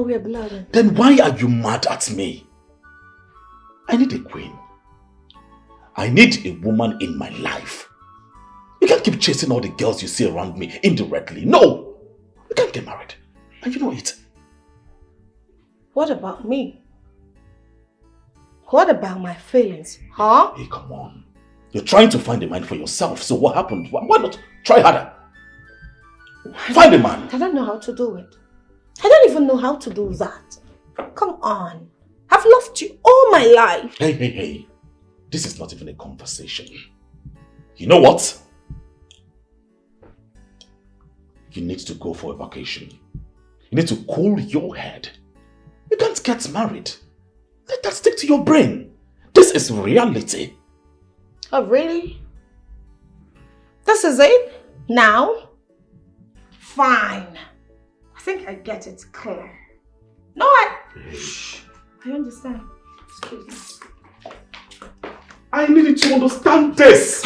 all we're blood. Then why are you mad at me? I need a queen. I need a woman in my life. You can't keep chasing all the girls you see around me indirectly. No! You can't get married. And you know it. What about me? What about my feelings? Huh? Hey, come on. You're trying to find a man for yourself. So what happened? Why not try harder? Find a man. I don't know how to do it. I don't even know how to do that. Come on. I've loved you all my life. Hey. This is not even a conversation. You know what? You need to go for a vacation. You need to cool your head. You can't get married. Let that stick to your brain. This is reality. Oh, really? This is it? Now? Fine. I think I get it clear. No, I understand. Excuse me. I need you to understand this.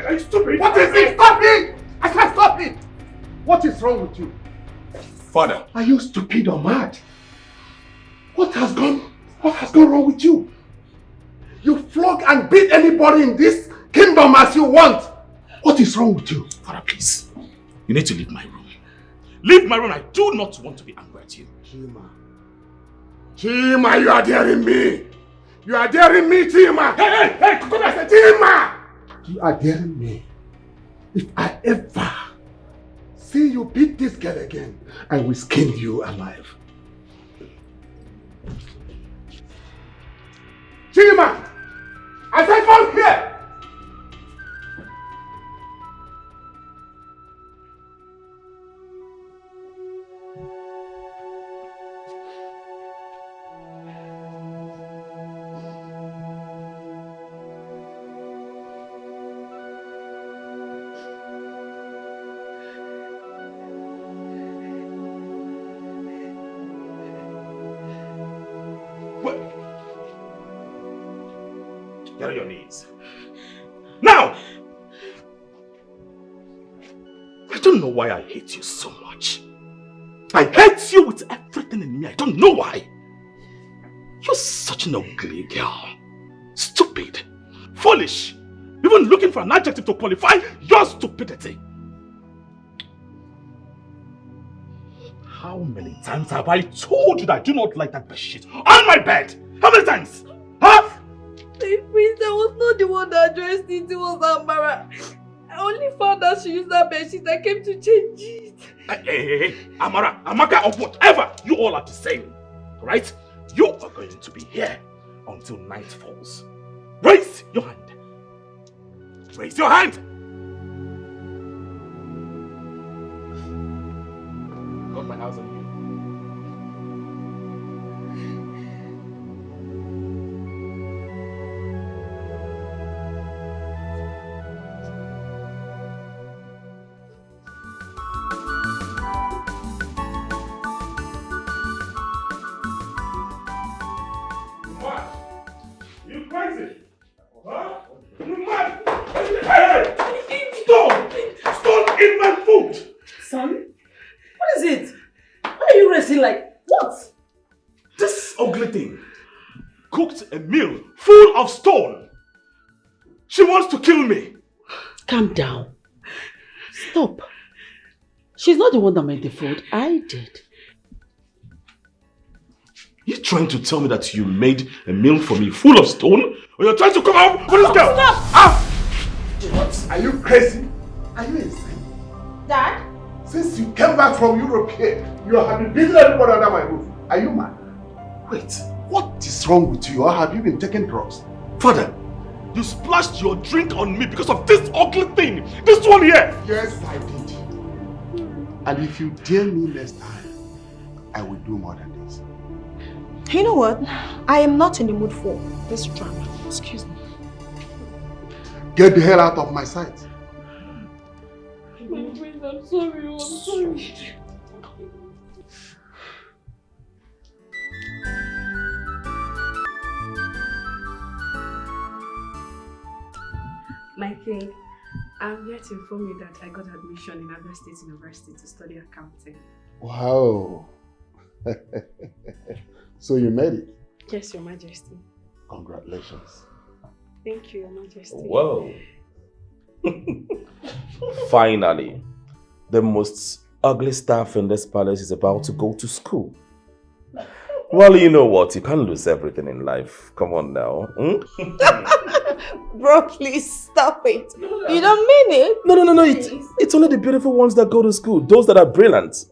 Are you stupid? What is it? Stop it! I can't stop it! What is wrong with you? Father. Are you stupid or mad? What has gone wrong with you? You flog and beat anybody in this kingdom as you want. What is wrong with you? Father, please. You need to leave my room. Leave my room. I do not want to be angry at you. Chima, you are daring me. You are daring me, Chima. Hey, come here, Chima. You are daring me. If I ever see you beat this girl again, I will skin you alive. Chima, I said come here. Get on your knees. Now! I don't know why I hate you so much. I hate you with everything in me. I don't know why. You're such an ugly girl. Stupid. Foolish. Even looking for an adjective to qualify your stupidity. How many times have I told you that I do not like that bedsheet on my bed? How many times? Huh? Prince, I was not the one that addressed it. It was Amara. I only found out she used that bedsheet. I came to change it. Hey, Amara, Amaka, or whatever. You all are the same. Right? You are going to be here until night falls. Raise your hand. Raise your hand. Got my eyes on you. Of stone. She wants to kill me. Calm down. Stop. She's not the one that made the food. I did. You're trying to tell me that you made a meal for me full of stone Or you're trying to come out for this girl? Stop! Ah! What? Are you crazy? Are you insane? Dad? Since you came back from Europe here, you have been beating everybody under my roof. Are you mad? Wait, what is wrong with you? Or have you been taking drugs? Father, you splashed your drink on me because of this ugly thing. This one here. Yes, I did. And if you dare me next time, I will do more than this. You know what? I am not in the mood for this drama. Excuse me. Get the hell out of my sight. My friend, I'm sorry. I'm sorry. My king, I'm here to inform you that I got admission in Abia State University to study accounting. Wow. So you made it? Yes, Your Majesty. Congratulations. Thank you, Your Majesty. Whoa. Finally, the most ugly staff in this palace is about to go to school. Well, you know what? You can't lose everything in life. Come on now. Bro, please stop it. You don't mean it? No. It's only the beautiful ones that go to school. Those that are brilliant.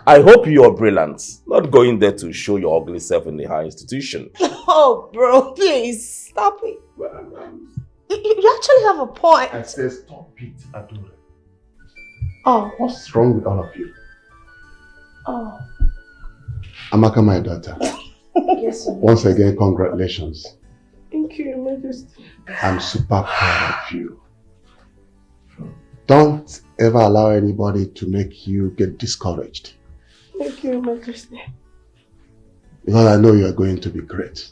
I hope you're brilliant. Not going there to show your ugly self in the high institution. Oh, bro, please stop it. You actually have a point. I said stop it, Adore. Oh. What's wrong with all of you? Oh. Amaka, my daughter. Yes, sir. Once again, congratulations. Thank you, Your Majesty. I'm super proud of you. Don't ever allow anybody to make you get discouraged. Thank you, Your Majesty. Because I know you are going to be great.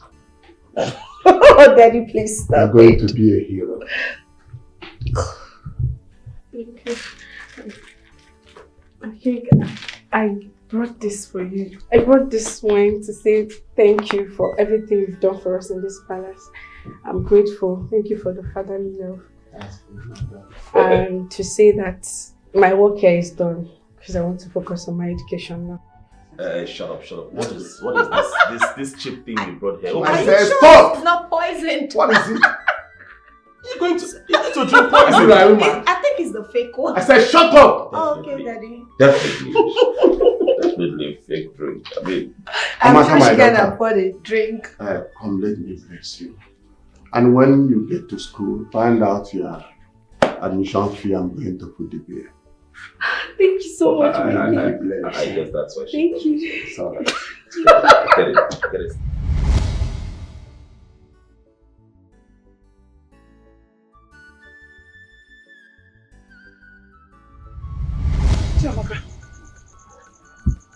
Oh, Daddy, please stop. You're going to be a hero. Thank you. I think I brought this for you. I brought this wine to say thank you for everything you've done for us in this palace. I'm grateful. Thank you for the fatherly love. And to say that my work here is done because I want to focus on my education now. Shut up. What is this cheap thing you brought here? I said stop! It's not poisoned. What is it? You're going to drink poison. I think it's the fake one. I said shut up! Oh, okay, Daddy. Definitely fake drink. I mean, I'm sure she can afford a drink. Come, let me bless you. And when you get to school, find out your admission fee. I'm going to put the beer. Thank you so much, baby. I guess that's why she Thank you. It's all right. Get it.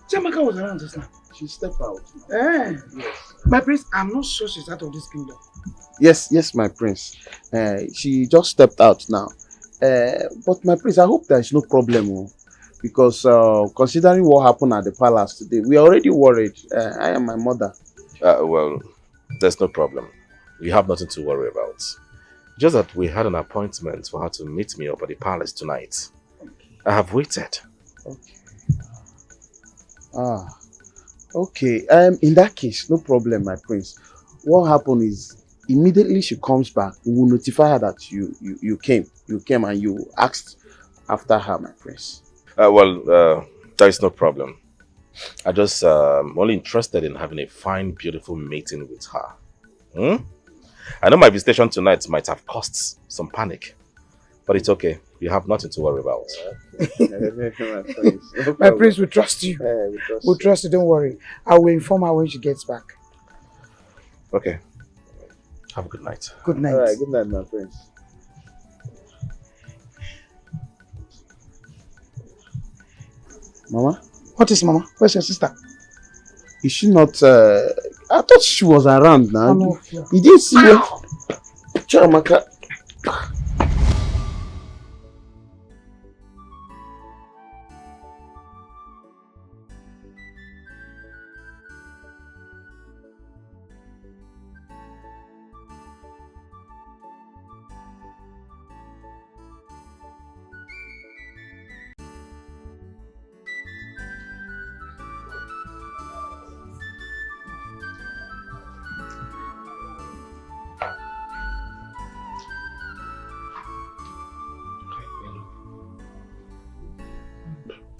Chiamaka was around just now. She stepped out. Eh? Yes. My prince, I'm not sure she's out of this kingdom. Yes, my prince. She just stepped out now. But my prince, I hope there's no problem. Because considering what happened at the palace today, we are already worried. I am my mother. Well, there's no problem. You have nothing to worry about. Just that we had an appointment for her to meet me up at the palace tonight. I have waited. Okay. Okay. In that case, no problem, my prince. What happened is, immediately she comes back, we will notify her that you came. You came and you asked after her, my prince. There is no problem. I just only interested in having a fine, beautiful meeting with her. I know my visitation tonight might have caused some panic, but it's okay. You have nothing to worry about. My prince, we trust you. We trust you, don't worry. I will inform her when she gets back. Okay. Have a good night. Good night. All right, good night, my prince. Mama? What is Mama? Where's your sister? Is she not... I thought she was around now. No. You didn't see her? Chiamaka.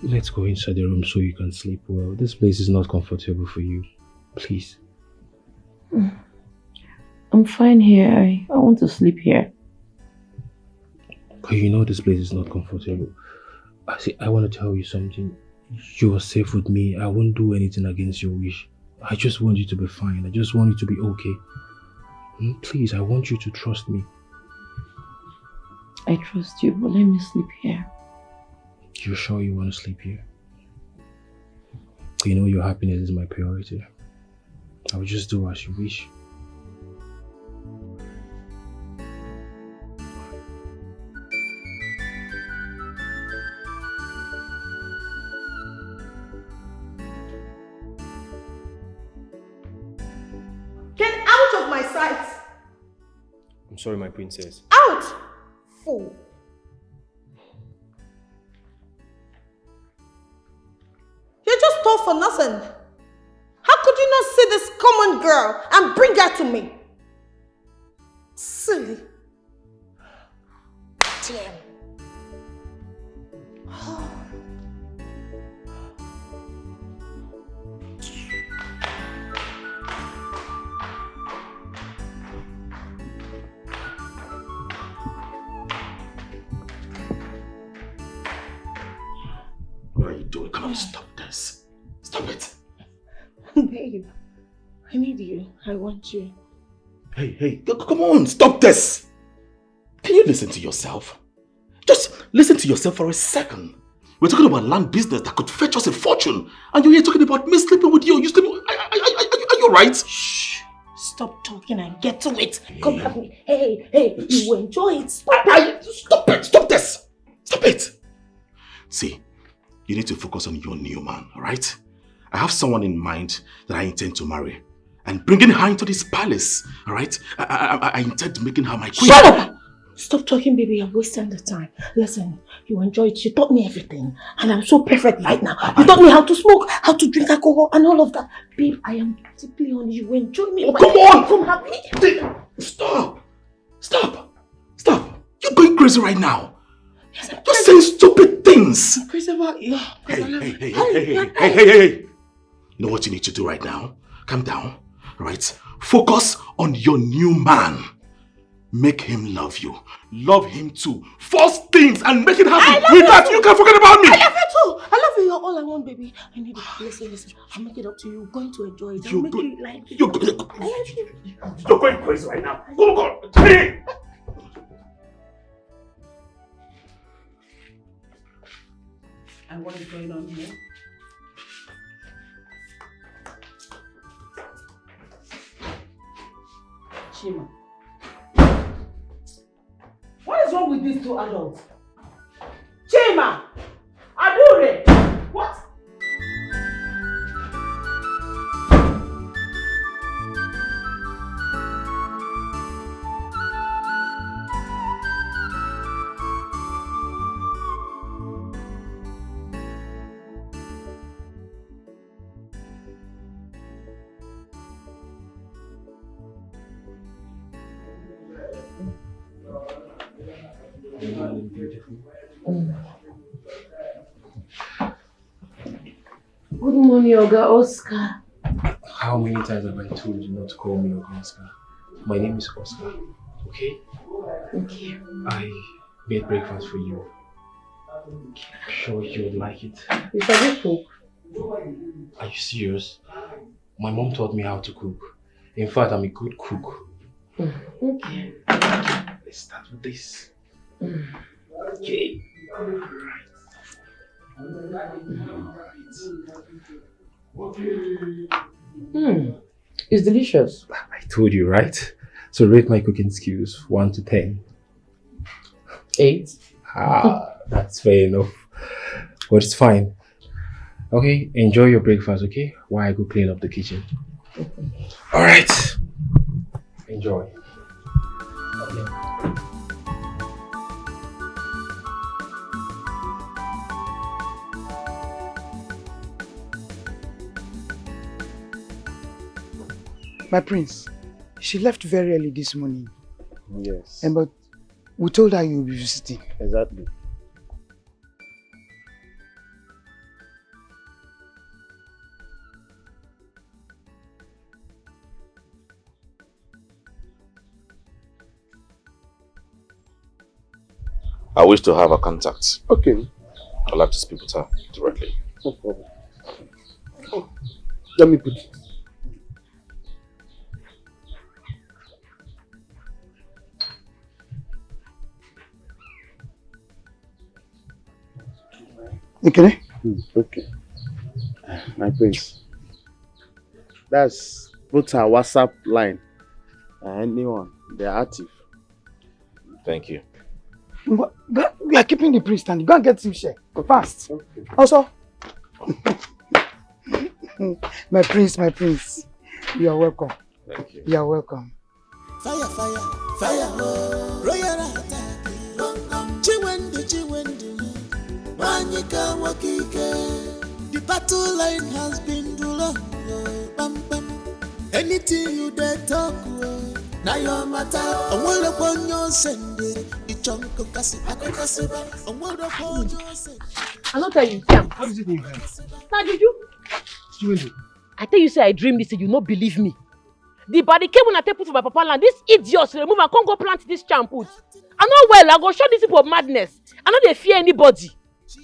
let's go inside the room so you can sleep well. This place is not comfortable for you. Please. I'm fine here. I want to sleep here. But you know this place is not comfortable. I want to tell you something. You are safe with me. I won't do anything against your wish. I just want you to be fine. I just want you to be okay. Please, I want you to trust me. I trust you, but let me sleep here. You're sure you want to sleep here? You know your happiness is my priority. I will just do as you wish. Get out of my sight! I'm sorry, my princess. Out! Fool! You're just tall for nothing. How could you not see this common girl and bring her to me? Silly. Damn. What are you doing? Come on, stop this. Stop it. Babe, I need you. I want you. Hey, come on, stop this. Can you listen to yourself? Just listen to yourself for a second. We're talking about land business that could fetch us a fortune. And you're here talking about me sleeping with you. You sleeping with... Are you right? Shh. Stop talking and get to it. Come have me. Hey, you will enjoy it. Stop it. Stop it. Stop this. Stop it. See, you need to focus on your new man, alright? I have someone in mind that I intend to marry. And bringing her into this palace, alright? I intend making her my queen. Shut up! Stop talking, baby. You're wasting the time. Listen, you enjoy it. You taught me everything. And I'm so perfect right now. You taught me how to smoke, how to drink alcohol, and all of that. Babe, I am deeply on you. Enjoy me. Oh, come on! Come have me. Stop! You're going crazy right now. Yes, You're saying stupid things. I'm crazy about you. Hey. You know what you need to do right now? Calm down, right? Focus on your new man. Make him love you. Love him too. Force things and make it happen. With that, you can forget about me. I love you too. I love you. You're all I want, baby. I need you. Listen. I'll make it up to you. You're going to enjoy it. I'll make you like it. I love you. You're going crazy right now. Go. Hey! And what is going on here? Chima. What is wrong with these two adults? Chima! Adure! What? Good morning, Oga Oscar. How many times have I told you not to call me Oscar? My name is Oscar, okay? Okay. I made breakfast for you. I'm sure you would like it. You sabi cook? Are you serious? My mom taught me how to cook. In fact, I'm a good cook. Okay. Let's start with this. Okay. It's delicious. I told you, right? So rate my cooking skills 1 to 10. 8. That's fair enough. But it's fine. Okay, enjoy your breakfast, okay? While I go clean up the kitchen. Alright. Enjoy. Okay. My prince, she left very early this morning. Yes. But we told her you'll be visiting. Exactly. wish to have her contact. Okay. I'd like to speak with her directly. No problem. Oh, let me put it. Okay. Okay. My prince. That's both our WhatsApp line. Anyone, they're active. Thank you. But we are keeping the priest and you go and get him share. Fast. Okay. Also. My prince. You are welcome. Thank you. You are welcome. Fire, royal attack. Chiwendi. Manyika wakike. The battle line has been too long. Anything you dare talk, now your matter. I want upon your send it. Chunk kasi. I want upon your send. I'm not telling you, Sam. How does it mean? Now, Juju. I tell you, say I dream this, you not believe me. The body came when I take put for my papa land. This idiot remove and can't go plant this shampoo. I know well, I go show this people madness. I know they fear anybody.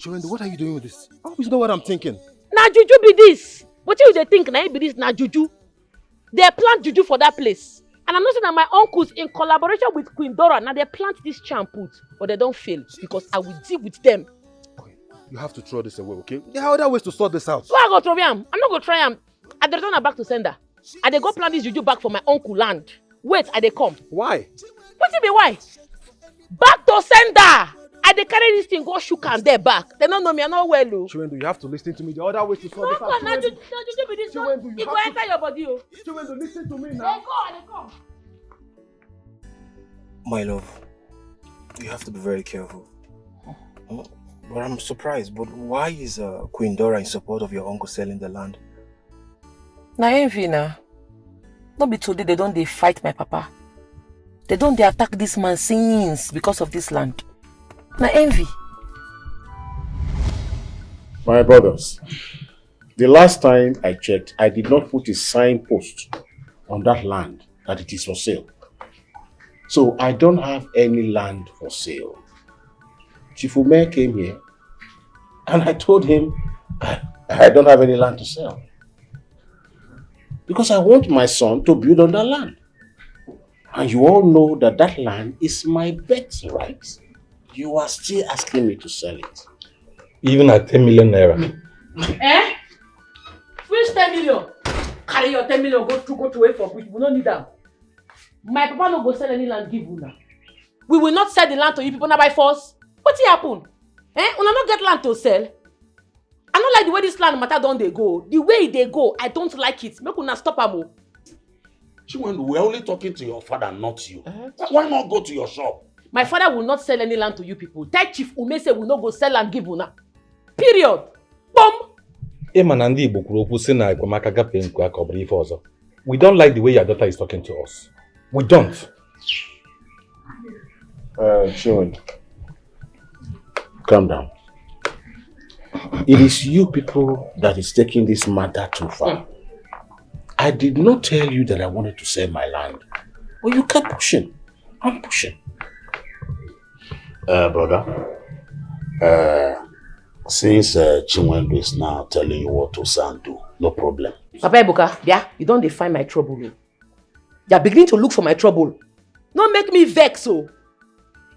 Chiwendo, what are you doing with this? I hope you know what I'm thinking. Now Juju be this. What you they think now be this now Juju? They plant Juju for that place. And I'm not saying that my uncles in collaboration with Queen Dora, now they plant this shampoo, but they don't fail because I will deal with them. You have to throw this away, okay? There are other ways to sort this out. So I go throw him. I'm not going to try him. I return her back to sender. I dey go plant this Juju back for my uncle land. Wait, I dey come. Why? What you be why? Back to sender. I dey carry this thing go shook and there back. They don't know me. I know well. Chiwendo, you have to listen to me. There are other ways to sort this out. No, Juju be this one. It go enter your body. Chiwendo, listen to me now. They come. My love, you have to be very careful. But I'm surprised. But why is Queen Dora in support of your uncle selling the land? Na envy na. Not be today they don't fight my papa. They don't attack this man since because of this land. Na envy. My brothers, the last time I checked, I did not put a signpost on that land that it is for sale. So I don't have any land for sale. Chief Ume came here and I told him I don't have any land to sell. Because I want my son to build on that land. And you all know that that land is my birthright. You are still asking me to sell it. Even at 10 million naira. Eh? Which 10 million? Carry your 10 million, go to wait for which we don't need them. My papa no go sell any land give you now. We will not sell the land to you people now by force. What happen? Eh? Una not get land to sell. I don't like the way this land matter don't they go. The way they go, I don't like it. Make una stop am. Chiwendo, we're only talking to your father, not you. Why not go to your shop? My father will not sell any land to you people. Tell Chief Ume say will not go sell and give una. Period. Boom. We don't like the way your daughter is talking to us. We don't. Chiwendo, calm down. It is you people that is taking this matter too far. I did not tell you that I wanted to sell my land. Well, you kept pushing. I'm pushing. Brother, since Chiwendo is now telling you what to say and do, no problem. Papa Ebuka, yeah, you don't define my trouble. You are beginning to look for my trouble. Don't make me vex so.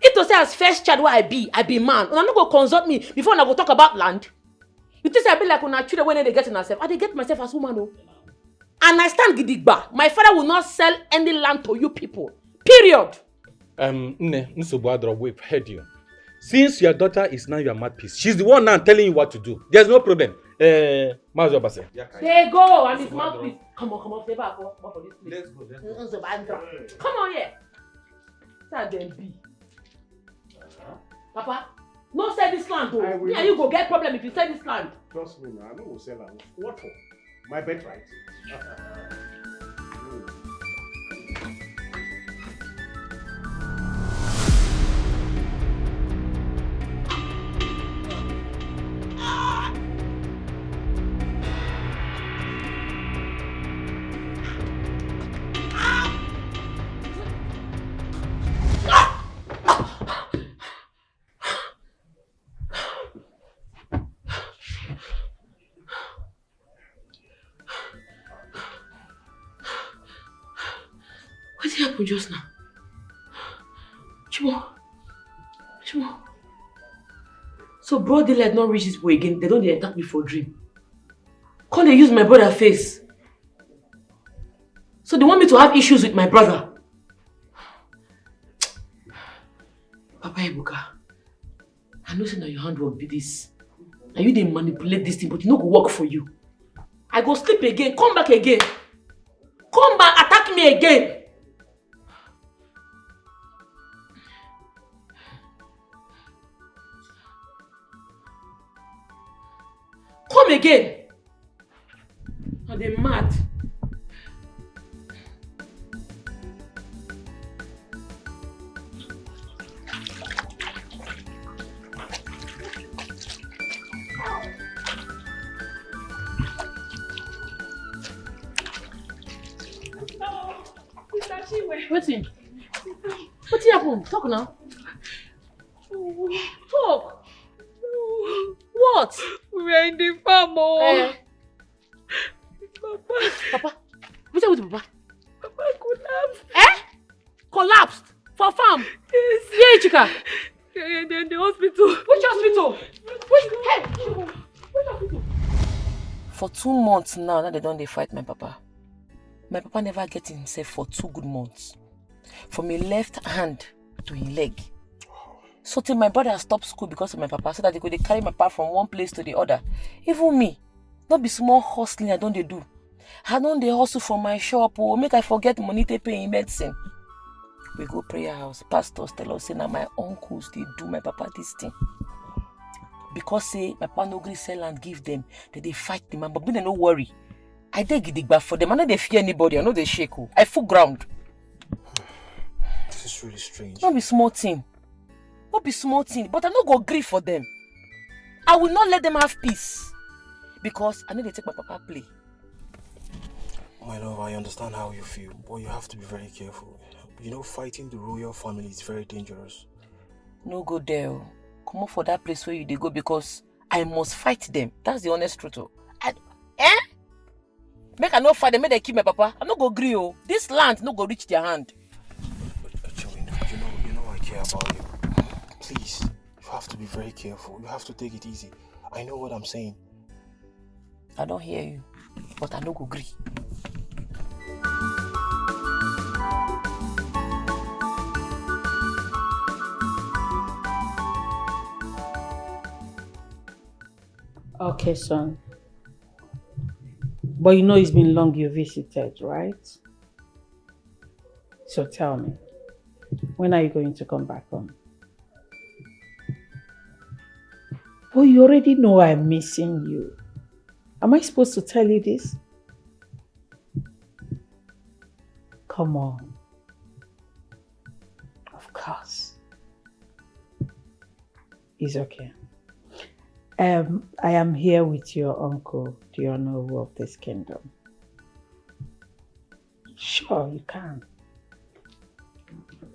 If to say as first child what I be man. Una no go consult me before I go talk about land. You think I be like una children when they get in herself. I dey get myself as woman o. And I stand gidigba. My father will not sell any land to you people. Period. We've heard you. Since your daughter is now your mouthpiece, she's the one now telling you what to do. There's no problem. They go and his mouthpiece. Come on, stay back for this place. Let's go. Come on here. Say them be. Papa, no sell this land though. Me and you go get problem if you sell this land. Trust me, I no go sell land. What for? My birthright. happened just now? Chimo. So broad daylight not reach this boy again. They don't attack me for dream. Can't they use my brother face? So they want me to have issues with my brother. Papa Ebuka, I know say your hand will be this. And you didn't manipulate this thing, but it no go work for you. I go sleep again, come back again. Come back, attack me again. Come again. Are they mad? Waiting. What's happened? Talk now. Talk. What? We are in the farm. Papa. What's up with Papa? Papa collapsed. Collapsed? For farm? Yes. Yeah, Chika. Yeah, they're in the hospital. Which hospital? Which hospital? For 2 months now they don't fight my papa. My papa never get himself for 2 good months. From his left hand to his leg. So till my brother stopped school because of my papa, so that they could carry my papa from one place to the other. Even me, not be small hustling I don't do. I don't hustle from my shop or make I forget money to pay in medicine. We go prayer house, pastors tell us say now my uncles they do my papa this thing. Because say my papa no gree sell and give them, they fight the man, but me they no worry. I dey gidigba for them. I know they fear anybody. I know they shake. I full ground. This is really strange. Not be small thing. Not be small thing. But I no go grieve for them. I will not let them have peace. Because I know they take my papa play. My love, I understand how you feel, but you have to be very careful. You know, fighting the royal family is very dangerous. No go there. Come up for that place where you dey go because I must fight them. That's the honest truth. Make I no fight them, make they keep my papa. I no go agree. This land no go reach their hand. You know I care about you. Please, you have to be very careful. You have to take it easy. I know what I'm saying. I don't hear you, but I no go agree. Okay, son. But you know it's been long you visited, right? So tell me, when are you going to come back home? Oh, you already know I'm missing you. Am I supposed to tell you this? Come on. Of course. It's okay. I am here with your uncle, the honorable of this kingdom. Sure, you can.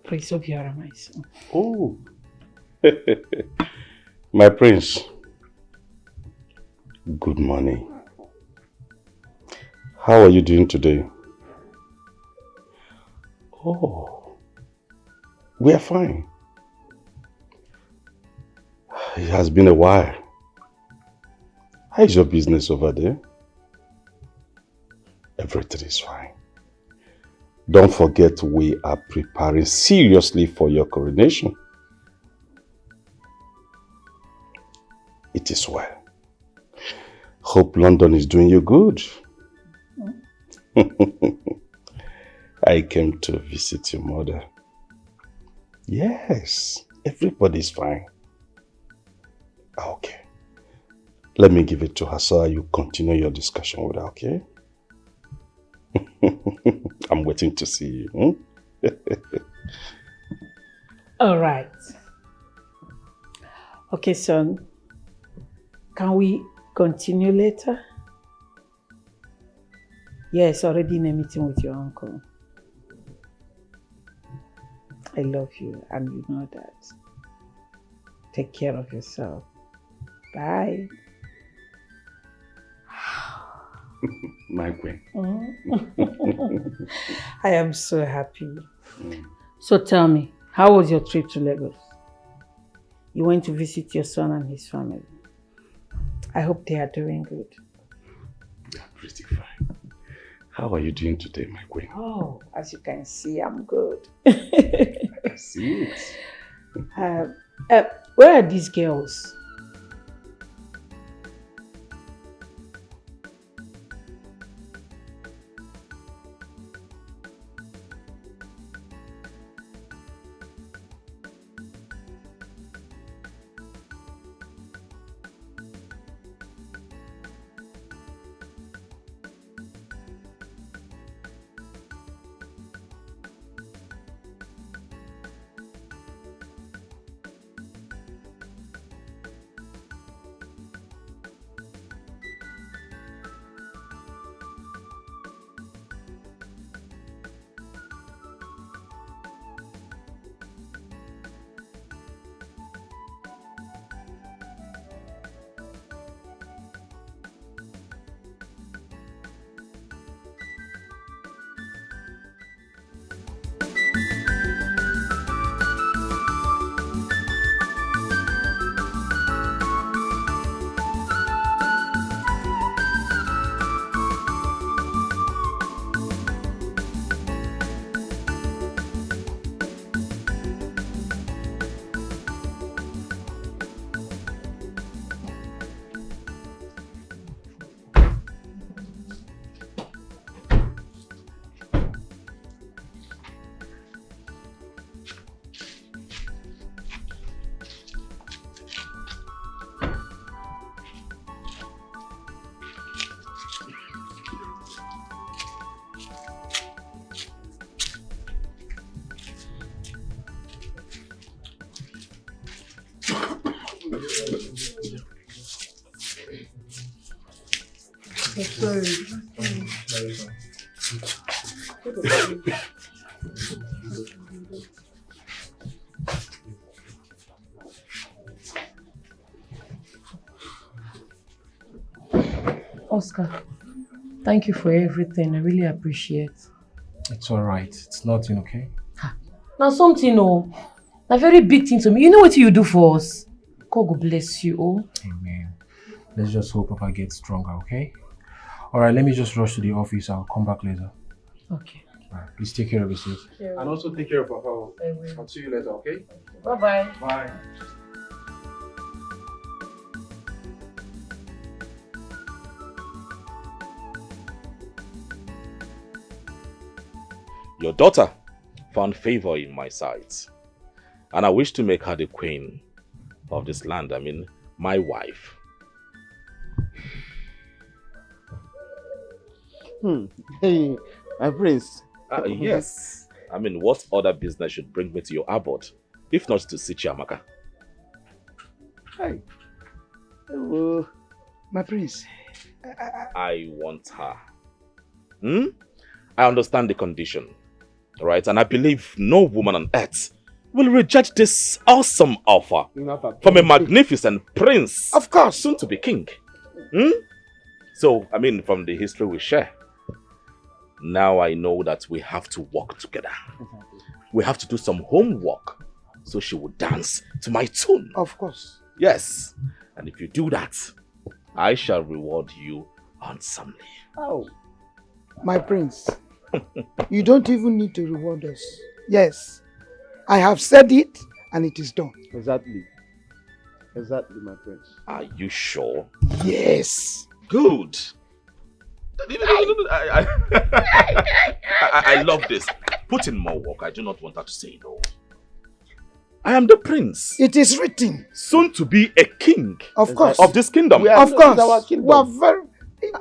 Please, Obiora, my son. Oh, my prince. Good morning. How are you doing today? Oh, we are fine. It has been a while. How is your business over there? Everything is fine. Don't forget we are preparing seriously for your coronation. It is well. Hope London is doing you good. I came to visit your mother. Yes, everybody's fine. Okay. Let me give it to her so you continue your discussion with her, okay? I'm waiting to see you. All right. Okay, son. Can we continue later? Yes, already in a meeting with your uncle. I love you and you know that. Take care of yourself. Bye. My queen. I am so happy. So tell me, how was your trip to Lagos? You went to visit your son and his family. I hope they are doing good. They are pretty fine. How are you doing today, my queen? Oh, as you can see, I'm good. I see it. Where are these girls? Oscar, thank you for everything. I really appreciate. It's alright. It's nothing, okay? Now something, a very big thing to me. You know what you do for us? God will bless you, oh. Amen. Let's just hope Papa gets stronger, okay? Alright, let me just rush to the office. I'll come back later. Okay. Alright, please take care of yourself. Sure. And also take care of Papa. I will. I'll see you later, okay? Bye-bye. Bye. Your daughter found favor in my sight, and I wish to make her the queen of this land. I mean, my wife. Hey, my prince. Yes. I mean, what other business should bring me to your abode, if not to see Chiamaka? Hi. Hello, my prince. I want her. I understand the condition, right? And I believe no woman on earth will reject this awesome offer from a magnificent prince. Of course. Soon to be king. So, I mean, from the history we share, now I know that we have to work together. We have to do some homework so she will dance to my tune. Of course. Yes. And if you do that, I shall reward you handsomely. Oh, my prince, you don't even need to reward us. Yes, I have said it and it is done. Exactly. Exactly, my prince. Are you sure? Yes. Good. I love this. Put in more work. I do not want her to say no. I am the prince. It is written. Soon to be a king. Of course. Of this kingdom. Of course. Our kingdom.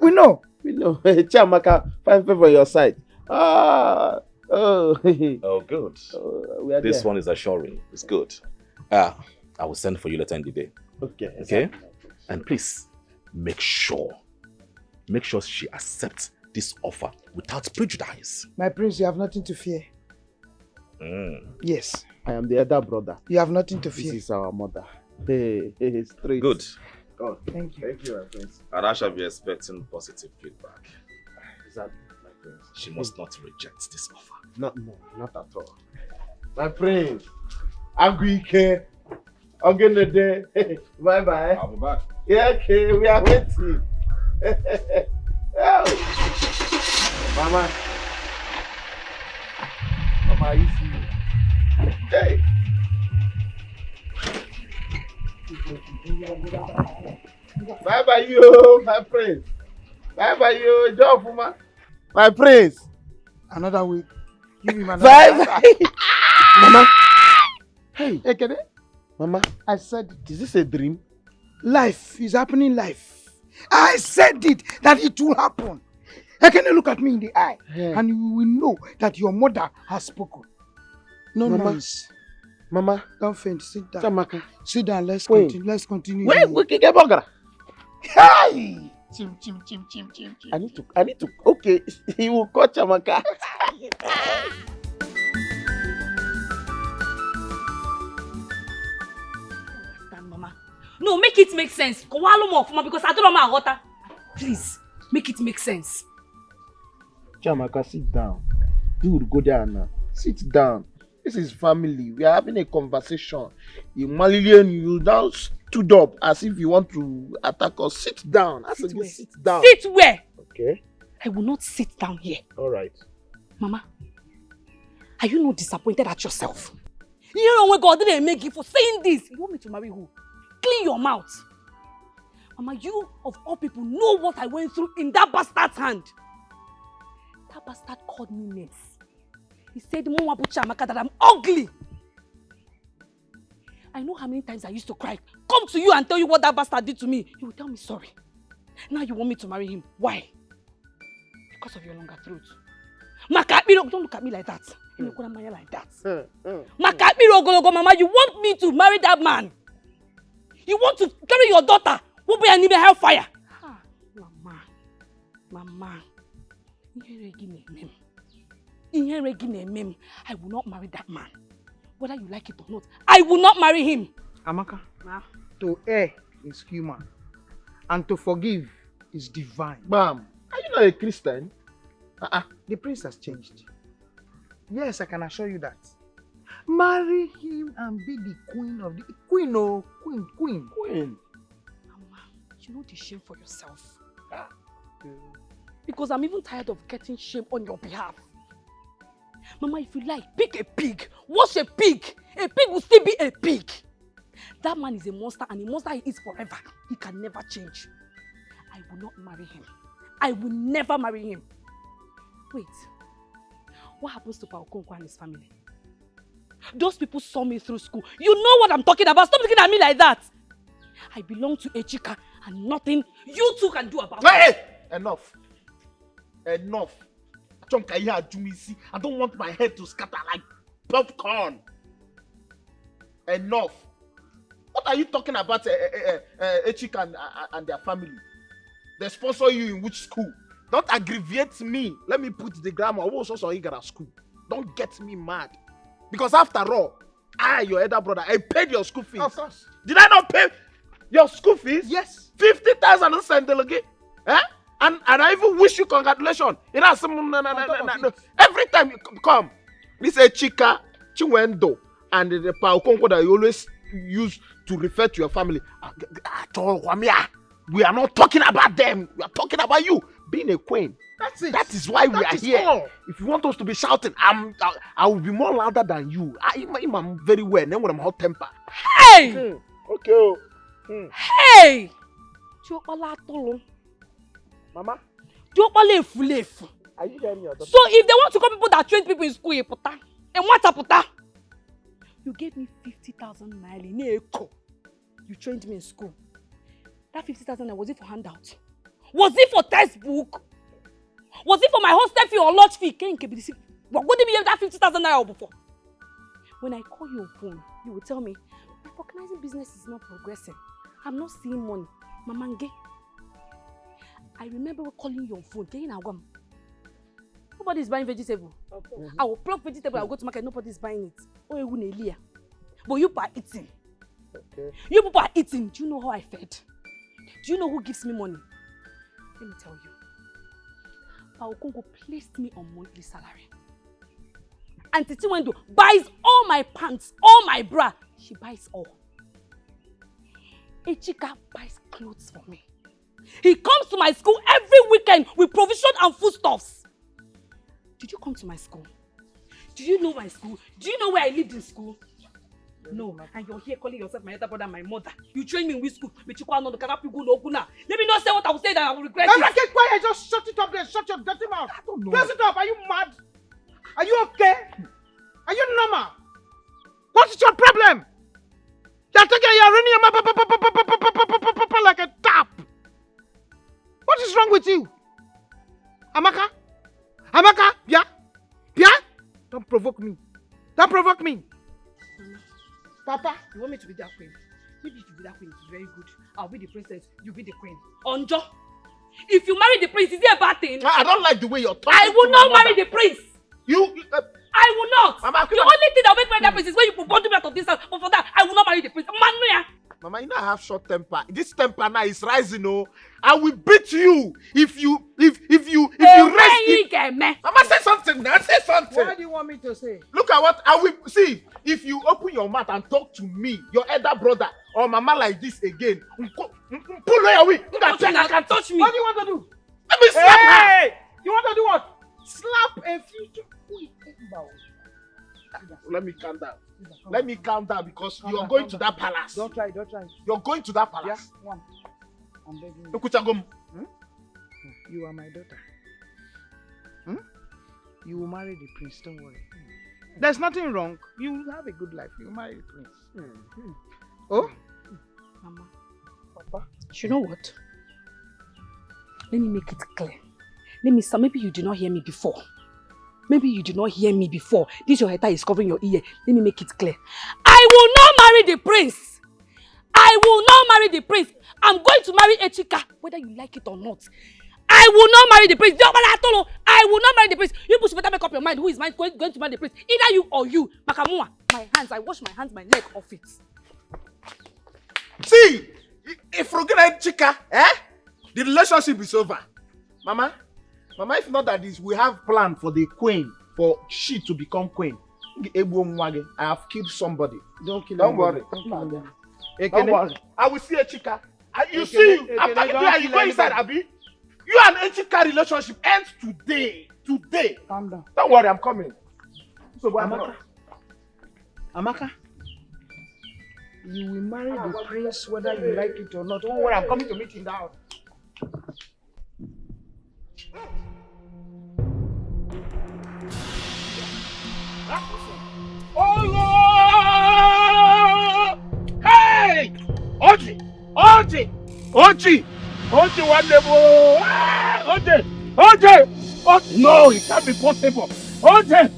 We know. We know. Chiamaka, find favor on your side. Oh, good. This there. one is assuring. It's good. I will send for you later in the day. Okay. Okay? And please, make sure she accepts this offer without prejudice. My prince, you have nothing to fear. Yes. I am the elder brother. You have nothing to fear. This is our mother. Hey, straight. Good. Oh, thank you. Thank you, my prince. And I shall be expecting positive feedback. Exactly, my prince. She must not reject this offer. No, not at all. My prince, Aguike, Ogenede, bye-bye. I'll be back. Yeah, okay, we are waiting. Oh. Mama, you see? Hey. Bye-bye, you, my prince. Bye-bye, you, Jofuma. My prince. Another week. Give him another Bye-bye. Mama. Hey. Ekene. Mama, I said it. Is this a dream? Life is happening life. I said it, that it will happen. Ekene, look at me in the eye, and you will know that your mother has spoken. No noise. Mama. Don't faint, sit down. Chamaka. Sit down, let's continue. Let's continue. Wait, get bugger. Hey! Chim. I need to. Okay, he will call Chamaka. Mama. No, make it make sense. Because I don't know my water. Please, make it make sense. Chamaka, sit down. Dude, go there now. Sit down. This is family. We are having a conversation. You Malilian, you now stood up as if you want to attack us. Sit down. I said you sit down. Sit where? Okay. I will not sit down here. All right. Mama, are you not disappointed at yourself? You know when God didn't make you for saying this. You want me to marry who? Clean your mouth. Mama, you of all people know what I went through in that bastard's hand. That bastard called me names. He said, Mama Buchamaka, that I'm ugly. I know how many times I used to cry. Come to you and tell you what that bastard did to me. You will tell me sorry. Now you want me to marry him. Why? Because of your longer throat. Makapiro, don't look at me like that. You look at me like that. Makapiro Gologo, Mama, you want me to marry that man? You want to carry your daughter? Who be an even hellfire? Ah, Mama. I will not marry that man. Whether you like it or not, I will not marry him. Amaka, to err is human, and to forgive is divine. Ma'am, are you not a Christian? The prince has changed. Yes, I can assure you that. Marry him and be the queen of the queen. Oh, queen. Mama, you know the shame for yourself. Because I'm even tired of getting shame on your behalf. Mama, if you like, pick a pig. Wash a pig. A pig will still be a pig. That man is a monster, and a monster he is forever. He can never change. I will not marry him. I will never marry him. Wait. What happens to Paukonko and his family? Those people saw me through school. You know what I'm talking about. Stop looking at me like that. I belong to a chica, and nothing you two can do about it. Hey! Enough. I don't want my head to scatter like popcorn. Enough. What are you talking about, Echika and their family? They sponsor you in which school? Don't aggravate me. Let me put the grammar. Who also saw you at school? Don't get me mad. Because after all, your elder brother, I paid your school fees. Of course. Did I not pay your school fees? Yes. 50,000 on Sandeloge. And I even wish you congratulations. You know, every time you come, this is Chika, Chiwendo, and the Paukonko that you always use to refer to your family. We are not talking about them. We are talking about you being a queen. That's it. That is why we are here. All. If you want us to be shouting, I will be more louder than you. I'm very well. Then when I'm hot temper. Hey! Okay. Hey! Mama? Are you hearing your daughter? So if they want to call people that train people in school, you gave me 50,000 naira in Eko. You trained me in school. That 50,000 naira, was it for handout? Was it for textbook? Was it for my hostel fee or lodge fee? What would you have that 50,000 naira before? When I call you on phone, you will tell me, my organizing business is not progressing. I'm not seeing money. Mamange. I remember calling you on phone. Nobody is buying vegetable. I will pluck vegetable, I will go to market, nobody is buying it. But you people are eating. Okay. You people are eating. Do you know how I fed? Do you know who gives me money? Let me tell you. Papa Okongo placed me on monthly salary. And Titi Wendo buys all my pants, all my bra. She buys all. Echika buys clothes for me. He comes to my school every weekend with provision and foodstuffs. Did you come to my school? Do you know my school? Do you know where I lived in school? No, and you're here calling yourself my elder brother and my mother. You trained me in which school? Let me not say what I will say that I will regret it. Get quiet, just shut it up there. Shut your dirty mouth. I don't know. Close it up. Are you mad? Are you okay? Are you normal? What is your problem? You're running your mouth like a tap. What is wrong with you? Amaka? Amaka? Pia? Pia? Don't provoke me. Don't provoke me. Papa, you want me to be that queen? Maybe you should be that queen. It's very good. I'll be the princess. You be the queen. Onjo, if you marry the prince, is it a bad thing? I don't like the way you're talking. I will not marry the prince. I will not. Mama, the only thing that will make me marry that prince is when you put me out of this house. But for that, I will not marry the prince. Mama, you know I have short temper. This temper now is rising, oh. I will beat you if you raise it. Mama, say something now. Say something. What do you want me to say? Look at what I will see. If you open your mouth and talk to me, your elder brother or mama like this again, pull away. Don't touch me. What do you want to do? Let me slap her. You want to do what? Slap a future queen. Let me calm down. Let me calm down because you are going to that palace. Don't try, don't try. You're going to that palace. Yeah, one. I'm begging you. You are my daughter. You will marry the prince, don't worry. There's nothing wrong. You will have a good life. You will marry the prince. Oh? Mama. Papa. You know what? Let me make it clear. Maybe you did not hear me before. Maybe you did not hear me before. This your hair is covering your ear. Let me make it clear. I will not marry the prince. I will not marry the prince. I'm going to marry Echika, whether you like it or not. I will not marry the prince. I will not marry the prince. You should better make up your mind. Who is going to marry the prince? Either you or you. Makamua, my hands. I wash my hands, my neck off it. See, if we get Echika, the relationship is over. Mama, if not that this, we have plan for the queen, for she to become queen. I have killed somebody. Don't kill Don't worry. Don't worry. I will see Echika. You see, I'm talking to you. You go inside, Abi. You and Echika relationship ends today. Today. Calm down. Don't worry, I'm coming. So, Amaka, you will marry the prince whether you like it or not. Don't worry, I'm coming to meet you in the house. Oh Lord! Hey! Oji, one level. Oji! No, it can't be possible. Oji!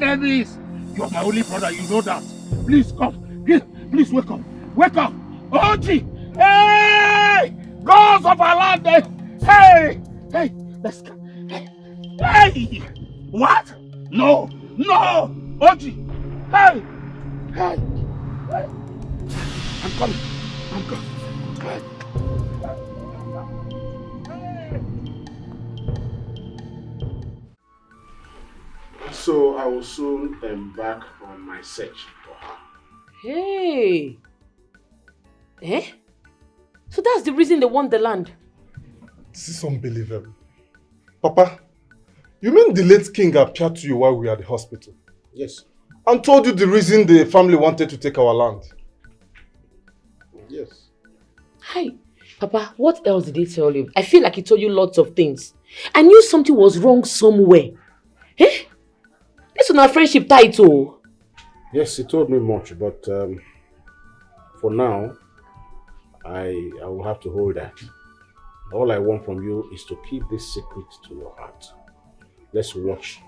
Enemies! You're my only brother, you know that. Please come. Please wake up. Oji! Hey! Gods of our land! Hey! Let's go. Hey! What? No! Oji! Hey! I'm coming. Hey. So I will soon embark on my search for her. Hey! So that's the reason they want the land? This is unbelievable. Papa, you mean the late king appeared to you while we were at the hospital? Yes. And told you the reason the family wanted to take our land? Yes. Hi, Papa, what else did he tell you? I feel like he told you lots of things. I knew something was wrong somewhere. This is not friendship title. Yes, he told me much, but for now, I will have to hold that. All I want from you is to keep this secret to your heart. Let's watch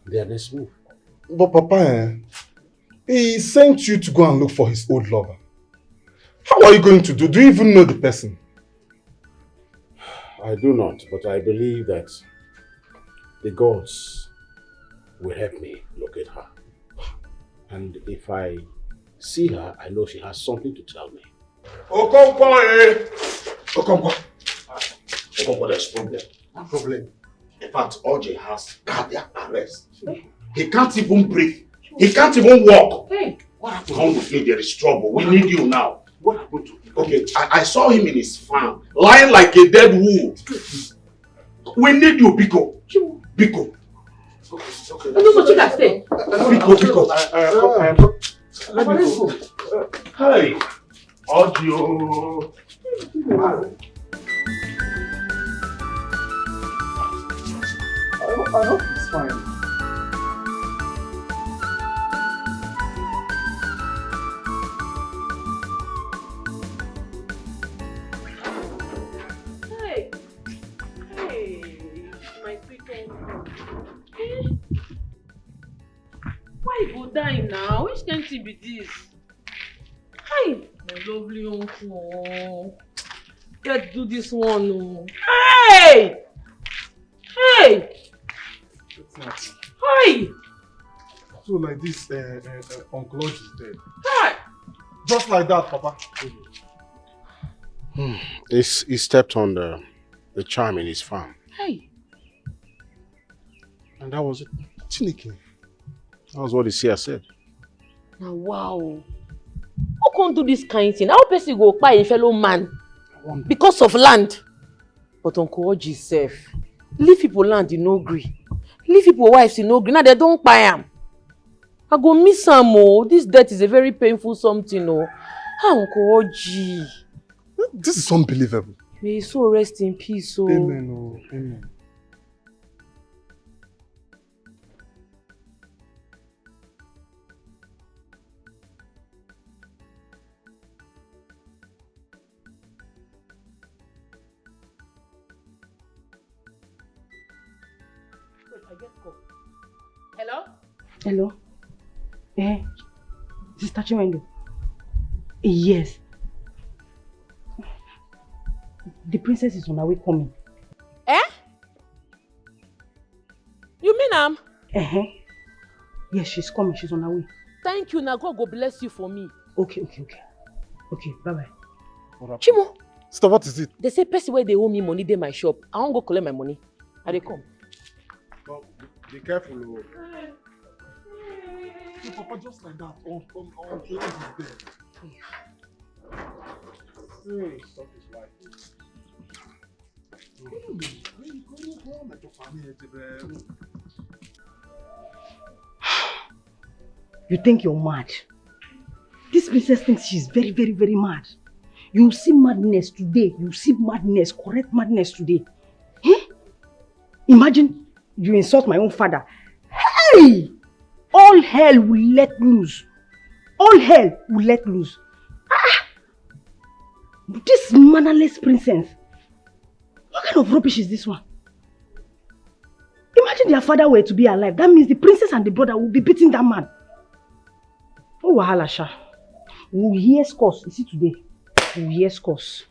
their next move. But Papa, he sent you to go and look for his old lover. How are you going to do? Do you even know the person? I do not, but I believe that the gods will help me locate her. And if I see her, I know she has something to tell me. Okonkwo, there's problem. No problem. In fact, OJ has cardiac arrest. He can't even breathe. He can't even walk. Hey. What happened? Come with me, there is trouble. We need you now. What happened to him? Okay, I saw him in his farm, lying like a dead wolf. We need you, Biko. Biko. Okay. No, but you can stay. Biko. Let me go. Hey, audio. I hope it's fine. My sweet uncle. Why you go die now? Which can't it be this? Hi, my lovely uncle. Let's do this one. Oh. Hey! Hey! Hi! So like this, Uncle Oji is dead. Hi! Just like that, Papa. He stepped on the charm in his farm. Hey! And that was it. Chineke. That was what the seer said. Now, wow. How come do this kind of thing? How person go buy a fellow man? Because of land. But Uncle Oji safe. Leave people land in no gree. Leave people wives in no gree. Now they don't buy them. I go miss some more. This death is a very painful something. Oh. Uncle Oji. This is unbelievable. May his soul rest in peace. Oh. Amen. Oh. Amen. Hello? Hello? Sister Chimendo? Yes. The princess is on her way coming. Eh? You mean Yes, she's coming. She's on her way. Thank you. Now God go bless you for me. Okay, bye-bye. Chimo. Sister, what is it? They say person where they owe me money, they my shop. I won't go collect my money. I they come. No, be careful. No, Papa, just like that. Uncle is dead. Hey, stop his life. You think you're mad? This princess thinks she's very, very, very mad. You see madness today. You see madness, correct madness today. Imagine you insult my own father. Hey! All hell will let loose. All hell will let loose. This mannerless princess. What kind of rubbish is this one? Imagine their father were to be alive. That means the princess and the brother will be beating that man. Oh, wahala sha. We will hear scores. You see today. We will hear scores.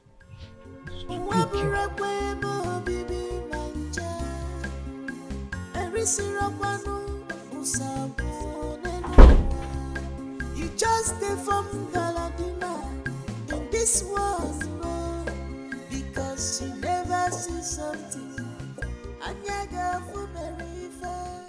You just stay from Galadina in this world, no, because she never sees something. And you go for very fair.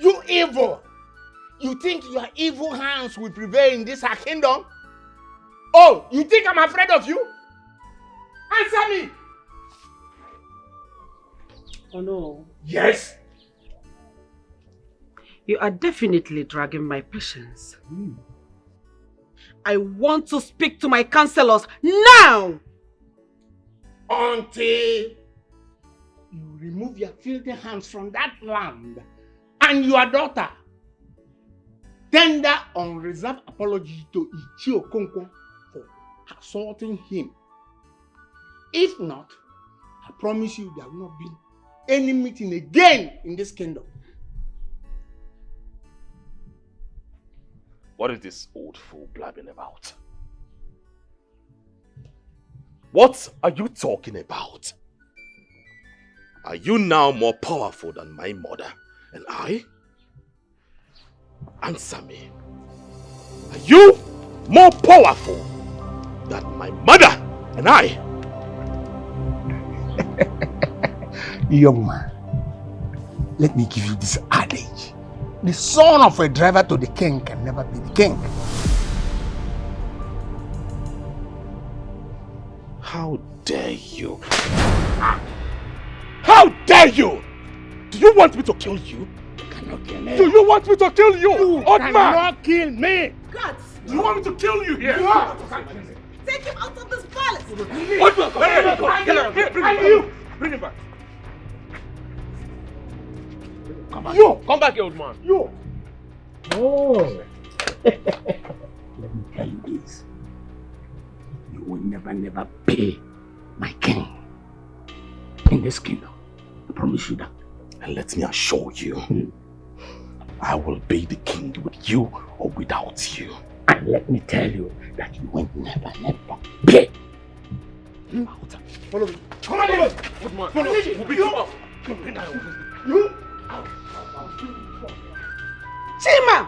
You evil! You think your evil hands will prevail in this our kingdom? Oh, you think I'm afraid of you? Answer me! Oh no. Yes? You are definitely dragging my patience. I want to speak to my counselors now! Until you remove your filthy hands from that land and your daughter, tender unreserved apology to Ichi Okonkwo for assaulting him. If not, I promise you there will not be any meeting again in this kingdom. What is this old fool blabbing about? What are you talking about? Are you now more powerful than my mother and I? Answer me. Are you more powerful than my mother and I? Young man, let me give you this adage. The son of a driver to the king can never be the king. How dare you? How dare you? Do you want me to kill you? You cannot kill me. Do you want me to kill you? You cannot kill me. Guards! Do you want me to kill you here? Take him out of this palace! What? Bring him back. Come back. You! Come back here, old man. You! Oh! Let me tell you this. You will never be my king in this kingdom. I promise you that. And let me assure you, I will be the king with you or without you. And let me tell you that you will never be. Follow me. Come on, good man. Follow me. We'll beat you up. You? Chima!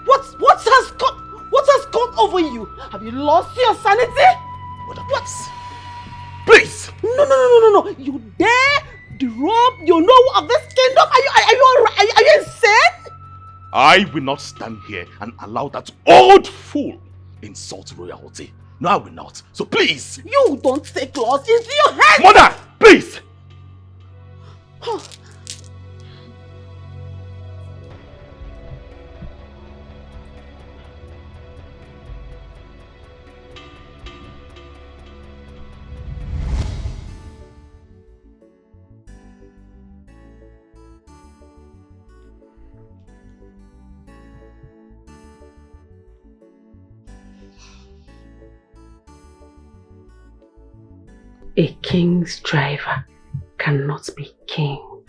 What has gone over you? Have you lost your sanity? What? Please! No. You dare rob your know of this kingdom? Are you insane? I will not stand here and allow that old fool insult royalty. No, I will not. So please! You don't take laws into your hands! Mother! Please! A king's driver cannot be king.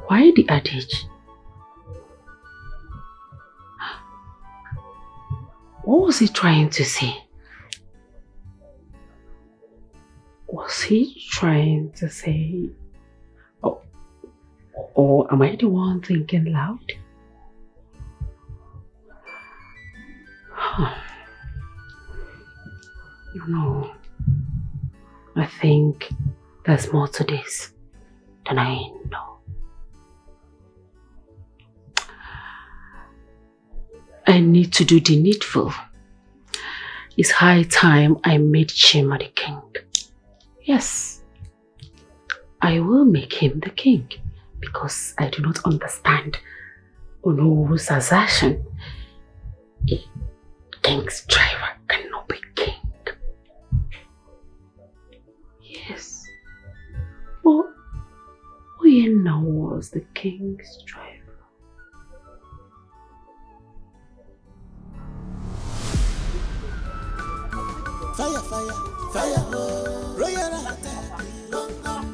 Why the adage? What was he trying to say? Was he trying to say, or am I the one thinking loud? No, I think there's more to this than I know. I need to do the needful. It's high time I made Chima the king. Yes, I will make him the king because I do not understand Onoru's assertion. A king's driver cannot be king. Yes. Well, Oyena was the king's driver. Fire, royal attack.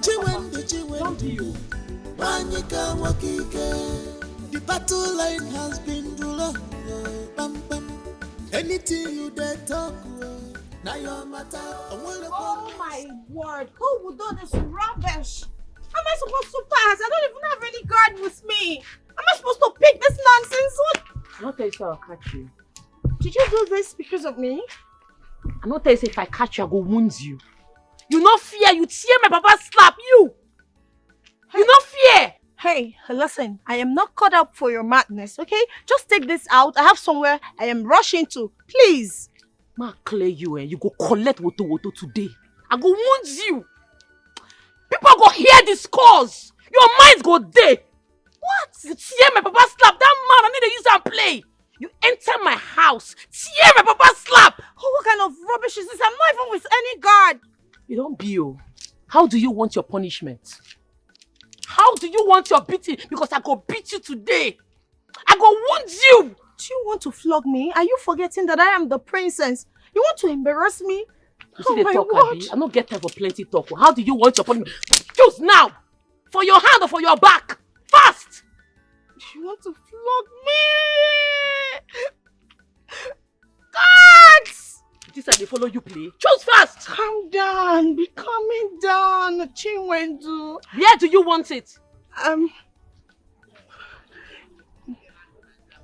Chiwendi, Manika Wakike. The battle line has been drawn. Bam bam. Anything you dare talk, now your matter. Oh my word! Who would do this rubbish? How am I supposed to pass? I don't even have any guard with me. Am I supposed to pick this nonsense? What? I'm not telling you I'll catch you. Did you do this because of me? I'm not telling you if I catch you, I go wound you. You no fear, you tear my papa slap you. Hey. You no fear. Hey, listen, I am not caught up for your madness, okay? Just take this out. I have somewhere I am rushing to. Please. Ma clear you, you go collect woto today. I go wound you. People go hear the scores. Your minds go dead. What? You tear my papa slap. That man, I need to use and play. You enter my house, tear my papa slap. Oh, what kind of rubbish is this? I'm not even with any guard. You don't be you. How do you want your punishment? How do you want your beating? Because I go beat you today. I go wound you. Do you want to flog me? Are you forgetting that I am the princess? You want to embarrass me? You see the talk, Abi? I don't get time for plenty talk. How do you want your punishment? Choose now. For your hand or for your back. Fast. You want to flog me? Guards! This is they follow you play. Choose fast. Calm down. Be calming down, Chinwendu. Where do you want it?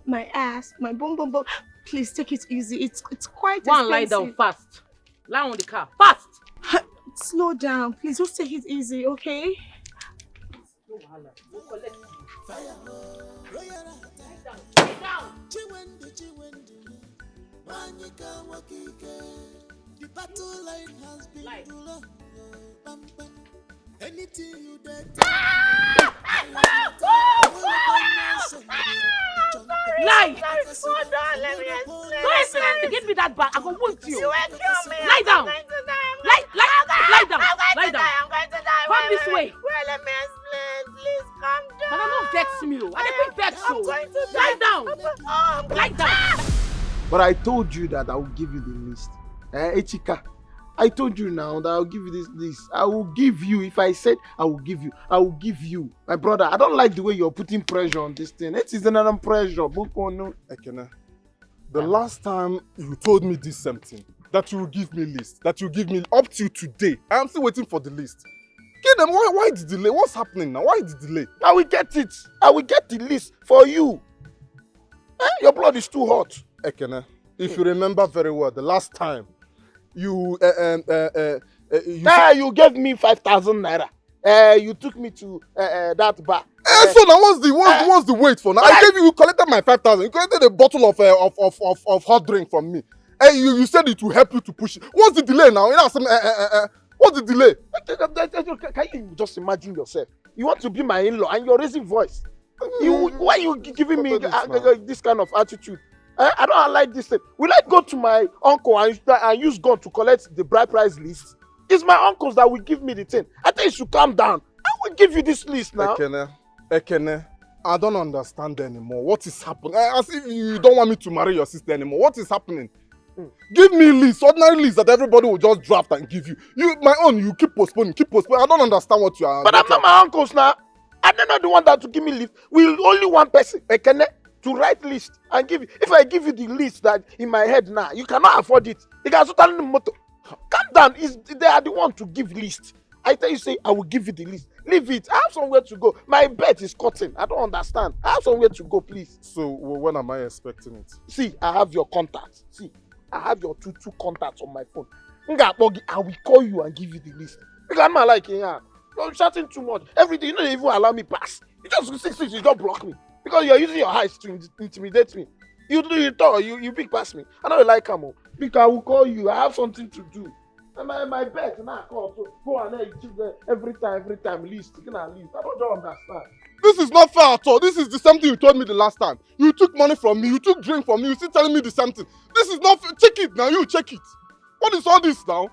my ass, my bum bum bum. Please take it easy. It's quite One, expensive. lie down fast. Lie on the car fast. Slow down, please. Just take it easy, okay? The battle line has been too long. Anything you did. Lie! Hold on, let me explain. Don't explain to give me that back. I'm going to wound you. You will kill me. Lie down. Lie down. Lie down. I'm going to die. Come this way. Well, let me explain. Please calm down. But I'm not vex me. I didn't vex you. I'm going to lie down. Lie down. But I told you that I will give you the list. Echika, I told you now that I'll give you this list. I will give you. If I said I will give you, I will give you. My brother, I don't like the way you're putting pressure on this thing. It is another pressure. Ekene, the last time you told me this same thing, that you will give me list, that you give me up till today. I am still waiting for the list. Get them. Why the delay? What's happening now? Why the delay? I will get it. I will get the list for you. Your blood is too hot. Ekene, if you remember very well, the last time you you gave me 5,000 naira. You took me to that bar. So now what's the wait for now? I gave you collected my 5,000. You collected a bottle of hot drink from me. You said it will help you to push it. What's the delay now? What's the delay? Can you just imagine yourself? You want to be my in-law and you're raising voice. Why are you giving me this kind of attitude? I don't like this thing. Will I go to my uncle and use gun to collect the bride price list? It's my uncles that will give me the thing. I think you should calm down. I will give you this list now. Ekene, I don't understand anymore. What is happening? As if you don't want me to marry your sister anymore. What is happening? Give me list, ordinary list that everybody will just draft and give you. My own, you keep postponing. I don't understand what you are. But I'm not my uncles now. I'm not the one that to give me list. We only one person, Ekene, to write list and give you. If I give you the list that in my head now, you cannot afford it. You can tell the motto. Calm down. They are the one to give list. I tell you, say, I will give you the list. Leave it. I have somewhere to go. My bed is cutting. I don't understand. I have somewhere to go, please. So when am I expecting it? See, I have your contacts. See, I have your two contacts on my phone. I will call you and give you the list. Because I'm not like you're shouting too much. Everything, you don't even allow me pass. You just block me. Because you're using your eyes to intimidate me. You big pass me. I don't like Camo. Because I will call you. I have something to do. And my bed now call to go and every time list. You cannot list. I don't understand. This is not fair at all. This is the same thing you told me the last time. You took money from me, you took drink from me, you still telling me the same thing. This is not fair. Check it now, you check it. What is all this now?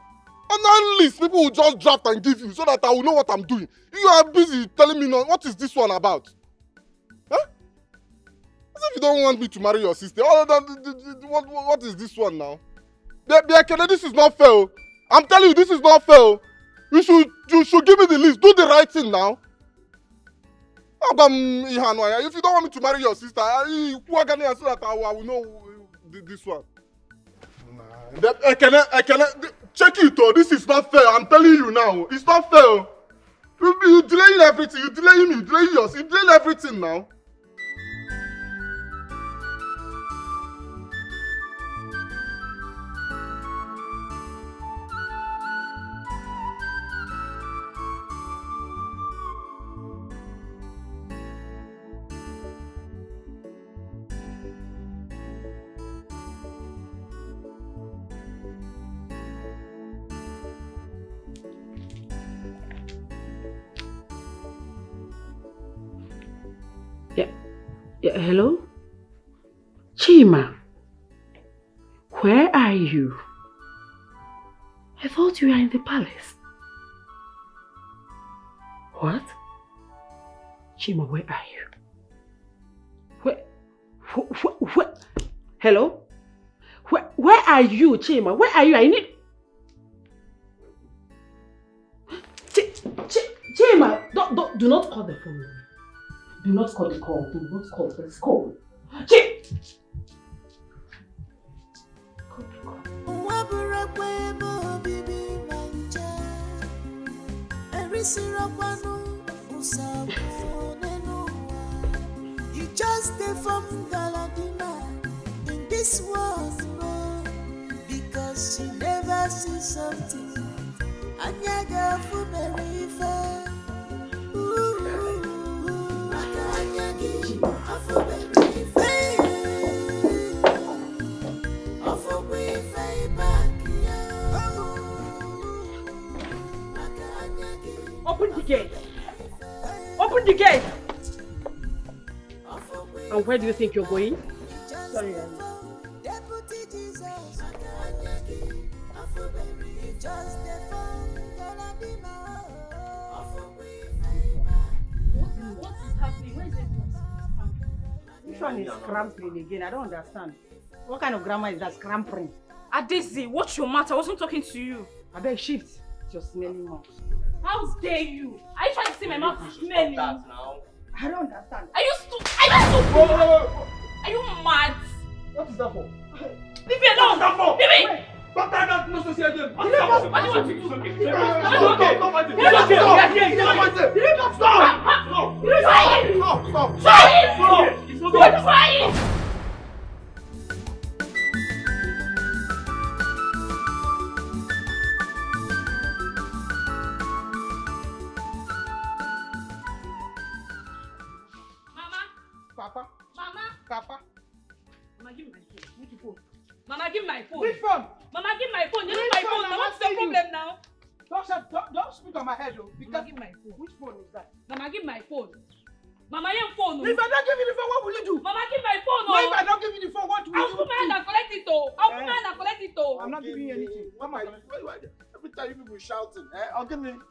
And now list, people will just draft and give you so that I will know what I'm doing. You are busy telling me now, what is this one about? Huh? As if you don't want me to marry your sister. What is this one now? This is not fair. I'm telling you, this is not fair. You should give me the list. Do the right thing now. If you don't want me to marry your sister, so that I will know this one. Check it, oh. This is not fair. I'm telling you now. It's not fair. You delaying everything. You delaying me. You delaying yours. You delaying everything now. Yeah, hello? Chima, where are you? I thought you were in the palace. What? Chima, where are you? Where? Hello? Where are you, Chima? Where are you? I need... Chima, do not call the phone. Do not call the call. Do not call. Let's call. You just stay from Galadina. see something. Anyaga fumeri fe. Maka anyagi afumeri fe. Afumeri fe bakia. Maka anyagi. Open the gate. Open the gate. And where do you think you're going? Sorry, Deputy Jesus, just the What is happening? Where is it? Which one is scrampling again? I don't understand. What kind of grammar is that, scrampling? Adesi, what's your matter? I wasn't talking to you. I beg, shift. It's your smelling mouth. How dare you? Are you trying to say my mouth is smelly? I don't understand. Are you stupid? Are you mad? What is that for? Leave me alone! What is that for? Leave me! Don't tie that nonsense here again. What do you want to do? It's okay. Stop. Papa. Mama, give me my phone. Which phone? Mama, give me my phone. Which phone? Mama, give me my phone. You need my phone. Now, what's the problem now? Don't speak on my head, though. Mama, give my phone. Which phone is that? Mama, give my phone. Mama, your phone. If I don't give you the phone, what will you do? Mama, give my phone. No, if I don't give you the phone, what will you do? I'll put my hand and collect it, though. I'll put my hand and collect it, though. I'm not giving you anything. Mama, every time you people shouting,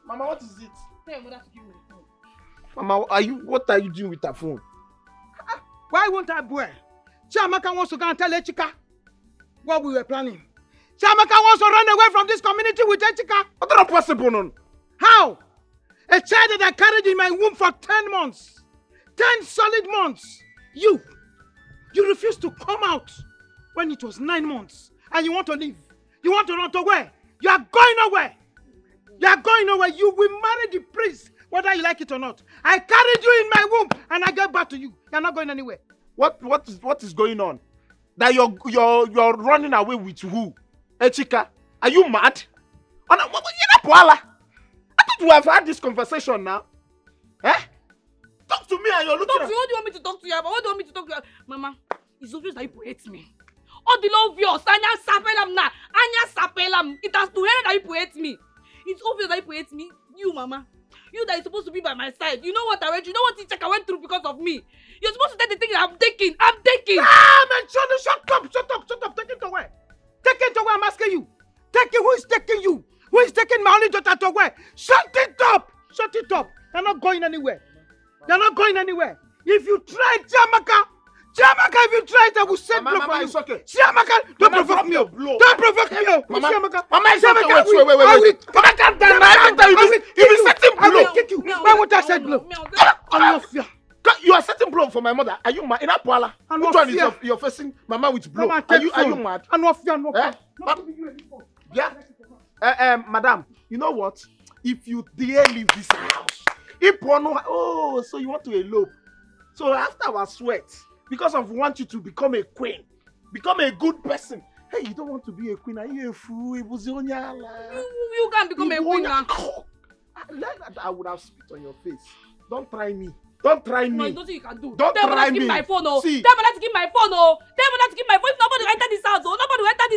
Mama, what is it? Tell your mother to give me my phone. Mama, what are you doing with her phone? Why won't I boy? Chiamaka wants to go and tell Echika what we were planning. Chiamaka wants to run away from this community with Echika. That's not possible, no. How? A child that I carried in my womb for 10 months. 10 solid months. You refused to come out when it was 9 months. And you want to leave. You want to run to where? You are going nowhere. You are going nowhere. You will marry the priest, whether you like it or not. I carried you in my womb and I gave back to you. You are not going anywhere. What is going on? That you're running away with who? Echika? Are you mad? I thought we have had this conversation now. Eh? Talk to me and you're looking Talk to you. What do you want me to talk to you about? What do you want me to talk to you about? Mama, it's obvious that you hate me. All the love yours, Anya Sapelam na. Anya Sapelam. It has to hear that you hate me. It's obvious that you hate me. You, Mama. You that is supposed to be by my side. You know what I went through. You know what Icheka went through because of me. You're supposed to take the thing that I'm taking. I'm taking. Ah, man, shut up. Take it away. Take it away, I'm asking you. Take it. Who is taking you? Who is taking my only daughter away? Shut it up. You're not going anywhere. If you try, Chiamaka, if you try it, I will send blow for you. It's okay. Chiamaka, don't provoke me. Don't provoke me. Mama, Chiamaka. Mama, it's okay. Wait. Mama, calm down. You'll be setting blow. I will kick you. Why won't I set blow? You are setting blow for my mother. Are you mad? In Apuala, which one is you're facing Mama with blow? Mama, are you mad? I'm not fear. Yeah. Madam, you know what? If you dare leave this house, so you want to elope. So after our sweat, because of want you to become a queen, become a good person. Hey, you don't want to be a queen. Are you a fool? You can't become a queen now. I would have spit on your face. Don't try me. Don't try me. No, it's nothing you can do. Don't try me. Give my phone, oh. See. Tell me to give my phone, oh. Tell me to give my phone. Nobody will enter this house, oh. Nobody will enter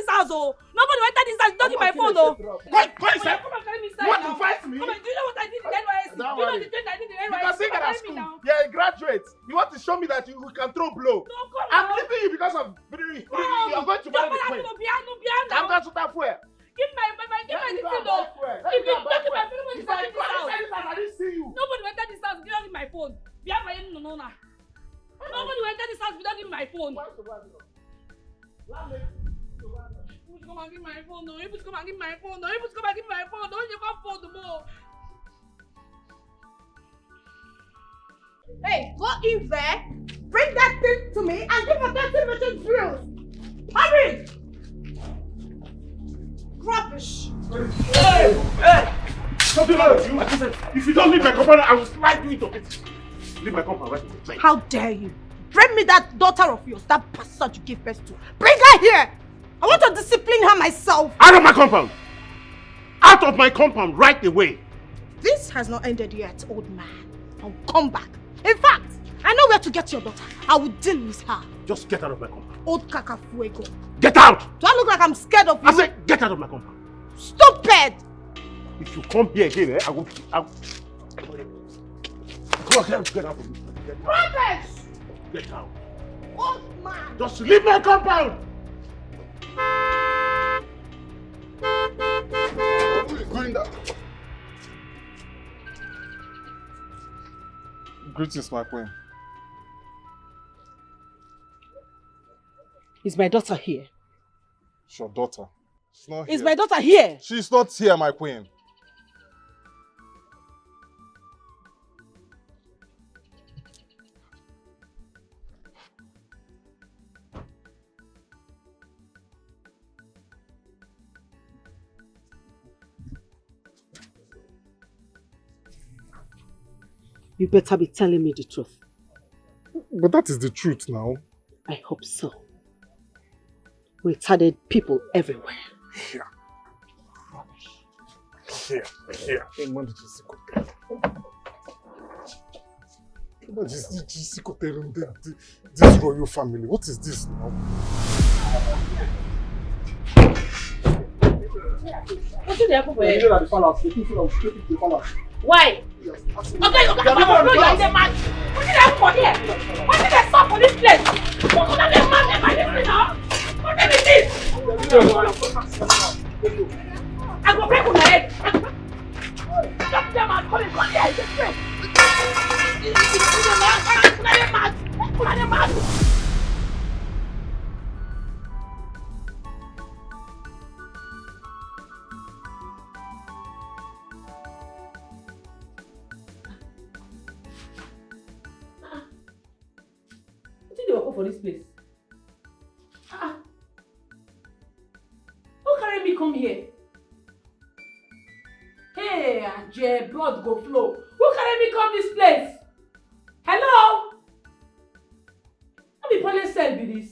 this house. Don't give my phone, oh. Come and carry me you want to fight me? Come on, do you know what I did in NYSC? Do you know the thing I did in NYSC? You can sing at school. You're a graduate. You want to show me that you can throw blow. No, come on. I'm leaving you because of you are going to marry the queen. I'm going to that way. Give my thing, though. If you don't give my phone, nobody will enter this house. I didn't see you. Nobody will enter this house. Give me my phone. Nobody will enter this house without giving my phone. Come and give my phone, no. You come and give my phone, no. You can't phone the more. Hey, go in there, bring that thing to me, and give her 30 minutes drills. Hurry! Rubbish. Hey! Something wrong with you? I said, if you don't leave my compound, I will slide you into it. Leave my compound right away. How dare you? Bring me that daughter of yours, that bastard you gave birth to. Bring her here! I want to discipline her myself. Out of my compound! out of my compound right away. This has not ended yet, old man. I'll come back. In fact, I know where to get your daughter. I will deal with her. Just get out of my compound. Old Cacafuego. Get out! Do I look like I'm scared of you? I said, get out of my compound. Stupid! If you come here again, I will... Go ahead, get out of me. Brothers! Get out. Old man! Just leave my compound! Who is doing that? Greetings, my queen. Is my daughter here? It's your daughter. She's not here. Is my daughter here? She's not here, my queen. You better be telling me the truth. But that is the truth now. I hope so. Retarded people everywhere. Here. Here. This royal family. What is this now? What did happen for you? At the palace. The people are straight to the palace. Why? Okay, you're the man. What did happen for here? What did they stop for this place? What could have been man by this place now? What did it is? I go break on my head. Stop them and call it here. It's a threat. Put on the mask. For this place. Who carry me come here? Hey, Ajay, blood go flow. Who carry me come this place? Hello? How be police cell be this?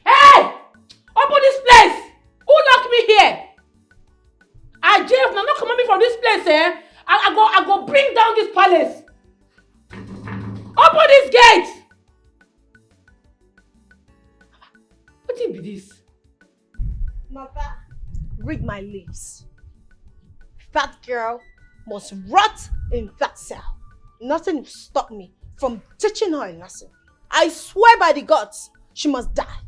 Hey! Open this place! Who locked me here? Ajay, if not come at me from this place, eh? I go bring down this palace. Open this gate. What be this? Mother, read my lips. That girl must rot in that cell. Nothing will stop me from teaching her a lesson. I swear by the gods, she must die.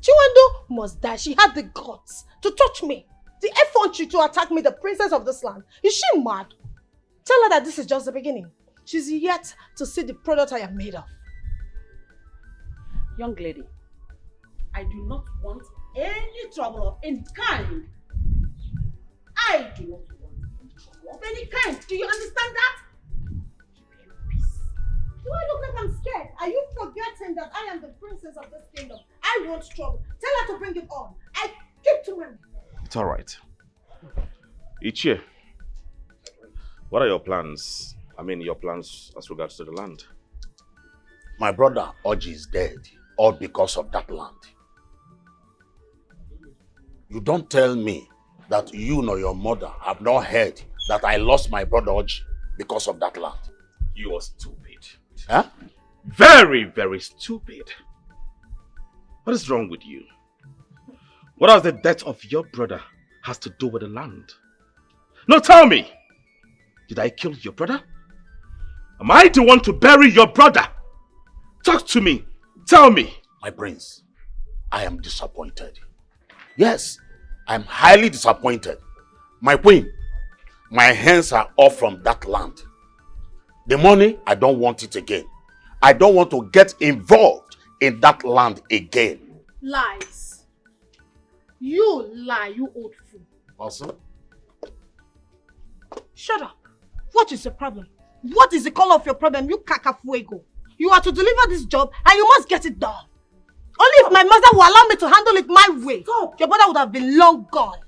Chiwendo must die. She had the guts to touch me. The effrontery to attack me, the princess of this land. Is she mad? Tell her that this is just the beginning. She's yet to see the product I am made of. Young lady, I do not want any trouble of any kind. I do not want any trouble of any kind. Do you understand that? Do I look like I'm scared? Are you forgetting that I am the princess of this kingdom? I want trouble. Tell her to bring it on. I keep to my... It's all right. Ichie, what are your plans? I mean, your plans as regards to the land. My brother Oji is dead, all because of that land. You don't tell me that you nor your mother have not heard that I lost my brother Oji because of that land. You are stupid. Huh? Very, very stupid. What is wrong with you? What has the death of your brother has to do with the land? No, tell me. Did I kill your brother? Am I the one to bury your brother? Talk to me. Tell me. My prince, I am disappointed. Yes, I am highly disappointed. My queen, my hands are off from that land. The money, I don't want it again. I don't want to get involved in that land again. Lies. You lie, you old fool. Also? Shut up. What is your problem? What is the color of your problem, you cacafuego? You are to deliver this job and you must get it done. Only if my mother will allow me to handle it my way, your brother would have been long gone.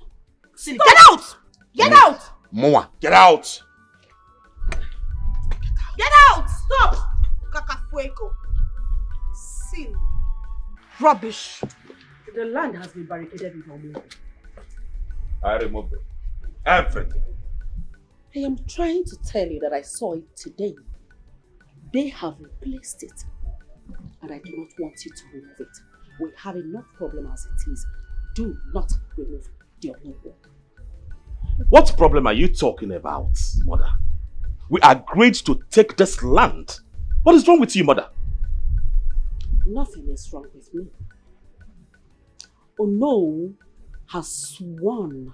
Silly. Get out! Get out! Moa, get out! Get out! Stop! Cacafuego. Silly. Rubbish. The land has been barricaded with your movement. I removed it. Everything. I am trying to tell you that I saw it today. They have replaced it. And I do not want you to remove it. We have enough problem as it is. Do not remove the wall. What problem are you talking about, mother? We agreed to take this land. What is wrong with you, mother? Nothing is wrong with me. Ono has sworn.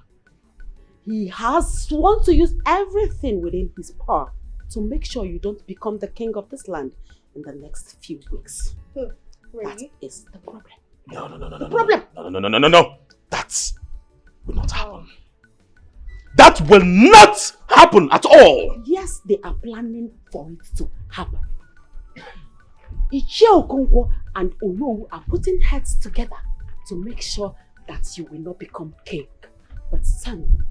He has sworn to use everything within his power to make sure you don't become the king of this land in the next few weeks. Really? That is the problem. No. The problem. No. That will not happen. That will not happen at all. Yes, they are planning for it to happen. Ichie Okonkwo and Ono are putting heads together to make sure that you will not become king. But son,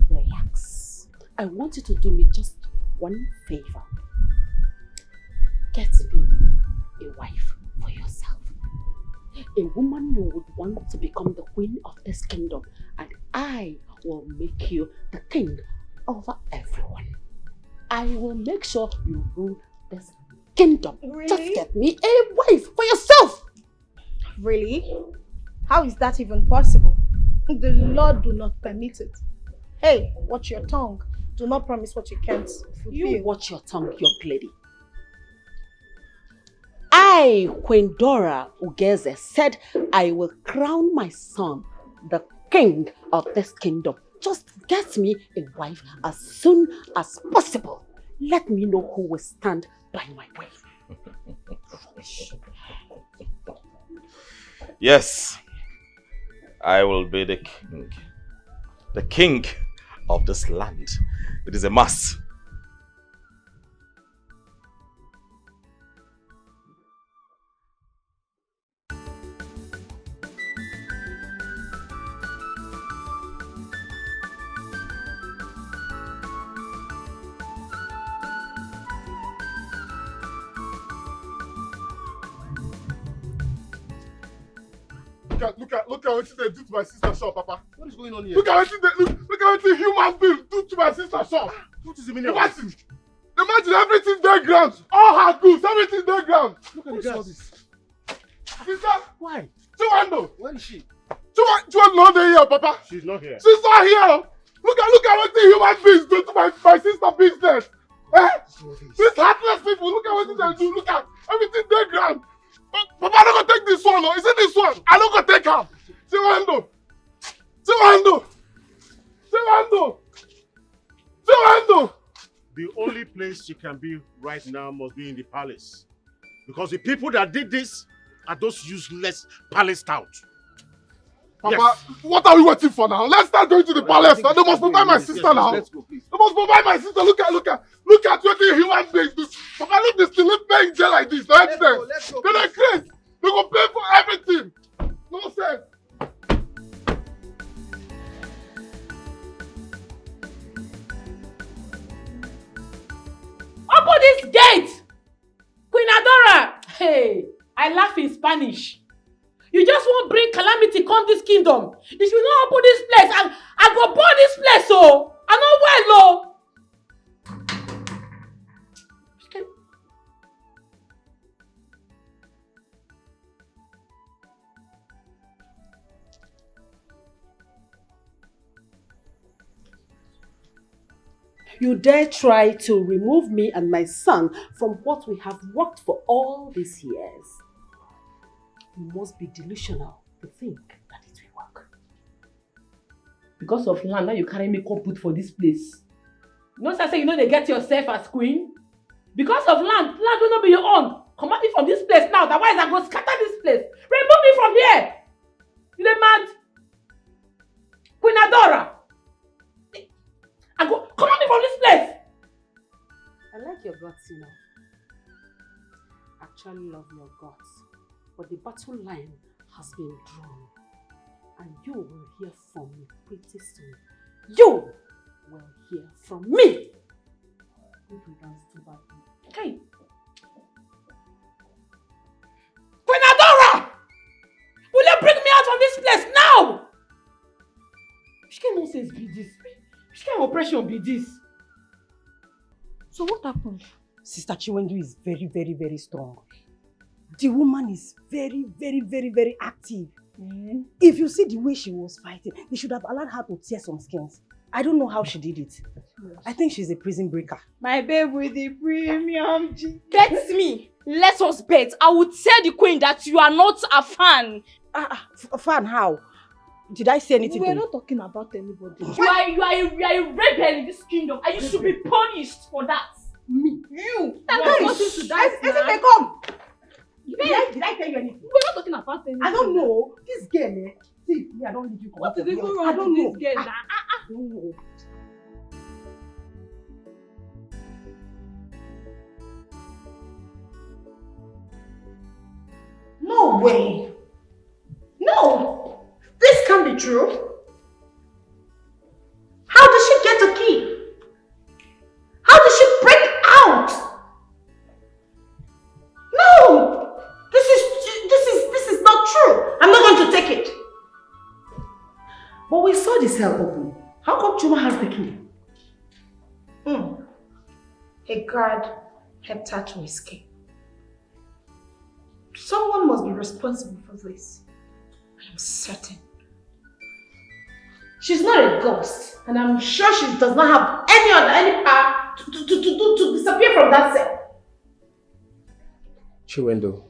relax. I want you to do me just one favor. Get me a wife for yourself. A woman you would want to become the queen of this kingdom, and I will make you the king over everyone. I will make sure you rule this kingdom. Really? Just get me a wife for yourself. Really? How is that even possible? The Lord do not permit it. Hey, watch your tongue. Do not promise what you can't fulfill. You watch your tongue, young lady. I, Queen Dora Ugeze, said I will crown my son the king of this kingdom. Just get me a wife as soon as possible. Let me know who will stand by my wife. Yes, I will be the king. The king of this land. It is a must. Look at what they do to my sister's shop, Papa. What is going on here? Look at what the human being do to my sister's shop. What is the meaning of this? Imagine everything there ground. All her goods, everything there ground. Look at the gas. Sister. Why? Chiwando. Where is she? Chiwando not here, Papa. She's not here. She's not here. Look at what the human beings do to my sister's business. Eh? These heartless people, look at what they do. Look at everything there ground. Papa, I'm not gonna take this one. Is it this one? I'm not gonna take her. Chiwando. The only place she can be right now must be in the palace. Because the people that did this are those useless palace touts. Papa, yes. What are we waiting for now? Let's start going to the palace. They must provide my sister now. Let's go, please. They must provide my sister. Look at what the human beings do. Papa, look this thing. Let's pay in jail like this. Let's go. They're not crazy. They go pay for everything. No sense. Open this gate! Queen Adora! Hey, I laugh in Spanish. You just won't bring calamity come this kingdom. If you don't open this place, I go burn this place, oh! I know well, oh! You dare try to remove me and my son from what we have worked for all these years. You must be delusional to think that it will work. Because of land, now you carry me come put for this place. No, sir, say you know they get yourself as queen. Because of land will not be your own. Come out me from this place now, otherwise I go scatter this place. Remove me from here. You dey mad? Queen Adora. I go, come on me from this place! I like your guts, you know. Actually love your guts. But the battle line has been drawn. And you will hear from me pretty soon. You will hear from me! If you dance too badly. Okay. Queen Adora! nonsense be this? Which kind of oppression be this? So what happened? Sister Chiwendu is very, very, very strong. The woman is very, very, very, very active. If you see the way she was fighting, they should have allowed her to tear some skins. I don't know how she did it. I think she's a prison breaker. My babe with the premium. Bet me. Let us bet. I would tell the queen that you are not a fan. A fan how? Did I say anything? We're not talking about anybody. You are a rebel in this kingdom and you should be punished for that. Me? You! That are guy nothing to that. Did I come? Did I tell you anything? We're not talking about anything. I don't know. This girl, see, me, I don't leave you. What is even I wrong don't with this know. girl? I don't know. No way. No. This can't be true. How did she get a key? How did she break out? No. This is not true. I'm not going to take it. But we saw the cell open. How come Chuma has the key? A guard helped her to escape. Someone must be responsible for this. I am certain. She's not a ghost, and I'm sure she does not have any power to disappear from that cell. Chiwendu,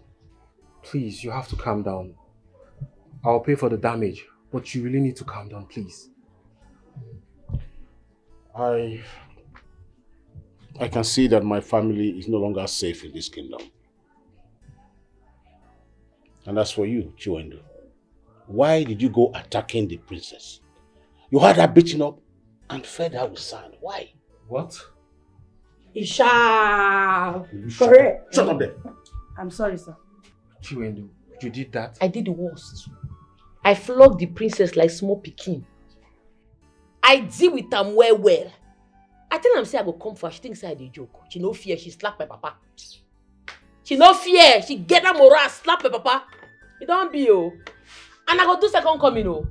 please, you have to calm down. I'll pay for the damage, but you really need to calm down, please. I can see that my family is no longer safe in this kingdom. And as for you, Chiwendu, why did you go attacking the princess? You had her beaten up and fed her with sand. Why? What? Isha! Correct. Shut up there. I'm sorry, sir. Chiwendu, you did that? I did the worst. I flogged the princess like small pikin. I deal with them well. I tell am say I go come for her. She thinks I dey joke. She no fear, she slap my papa. She no fear, she get her moral, slap my papa. It don't be oh. And I go do second coming oh.